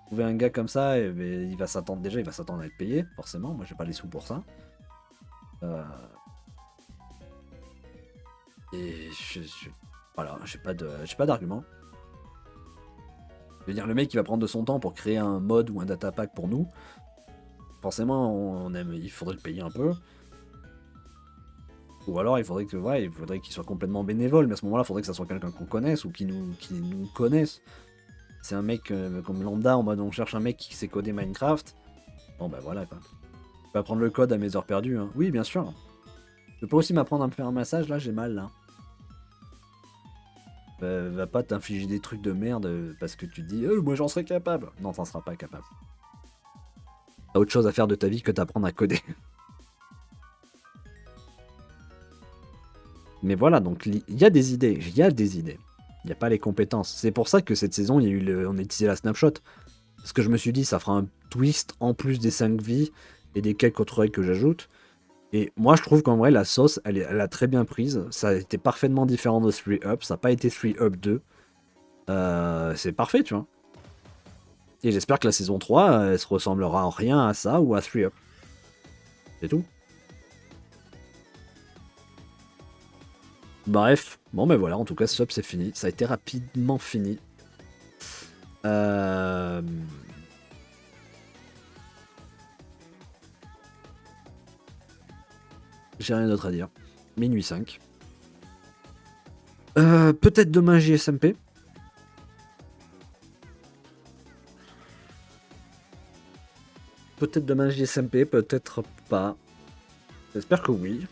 Trouver un gars comme ça, il va s'attendre à être payé, forcément. Moi j'ai pas les sous pour ça. Et voilà, j'ai pas d'argument. Je veux dire, le mec qui va prendre de son temps pour créer un mod ou un data pack pour nous, forcément il faudrait le payer un peu. Ou alors il faudrait qu'il soit complètement bénévole, mais à ce moment-là, il faudrait que ça soit quelqu'un qu'on connaisse ou qui nous connaisse. C'est un mec comme lambda, en mode on cherche un mec qui sait coder Minecraft. Bon bah voilà quoi. Je vais apprendre le code à mes heures perdues. Hein. Oui, bien sûr. Tu peux aussi m'apprendre à me faire un massage, là j'ai mal là. Va pas t'infliger des trucs de merde parce que tu te dis moi j'en serais capable. Non, t'en seras pas capable. T'as autre chose à faire de ta vie que d'apprendre à coder. Mais voilà, donc il y a des idées, Il n'y a pas les compétences. C'est pour ça que cette saison, on a utilisé la snapshot. Parce que je me suis dit, ça fera un twist en plus des 5 vies et des quelques autres règles que j'ajoute. Et moi, je trouve qu'en vrai, la sauce, elle a très bien prise. Ça a été parfaitement différent de 3-Up. Ça n'a pas été 3-Up 2. C'est parfait, tu vois. Et j'espère que la saison 3, elle se ressemblera en rien à ça ou à 3-Up. C'est tout. Bref, bon ben voilà, en tout cas Sub c'est fini, ça a été rapidement fini. J'ai rien d'autre à dire. Minuit 5. Peut-être demain JSMP. Peut-être demain JSMP, peut-être pas. J'espère que oui.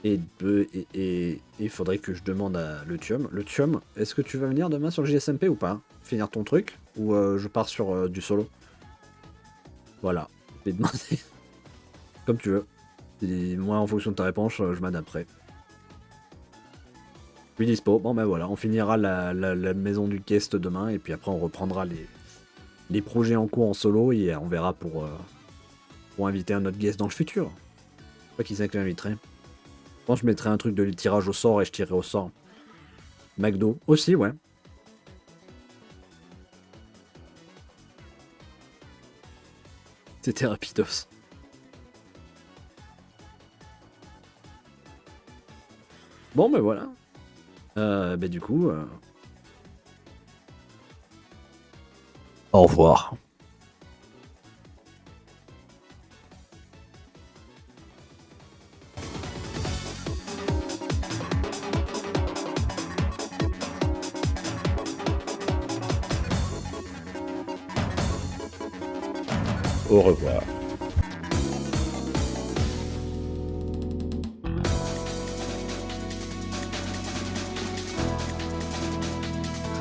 Et il faudrait que je demande à Le Thium, est-ce que tu vas venir demain sur le JSMP ou pas? Finir ton truc? Ou je pars sur du solo? Voilà, je vais demander. Comme tu veux. Et moi, en fonction de ta réponse, je m'adapterai. Je suis dispo. Bon ben voilà, on finira la maison du guest demain et puis après on reprendra les projets en cours en solo et on verra pour inviter un autre guest dans le futur. Je sais pas qui c'est que j'inviterai. Je pense que je mettrai un truc de tirage au sort et je tirerai au sort. McDo aussi, ouais. C'était rapidos. Bon, ben voilà. Ben du coup... Au revoir. Au revoir.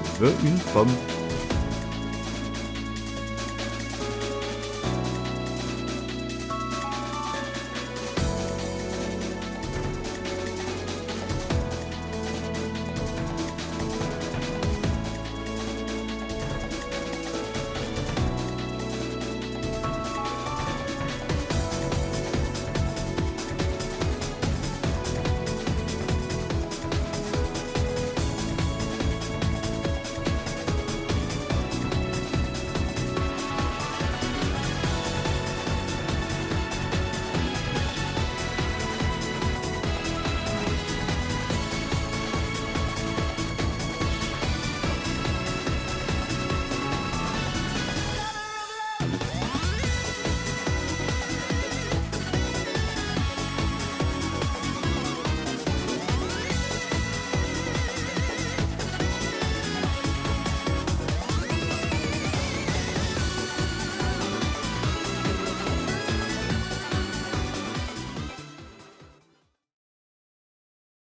Je veux une pomme.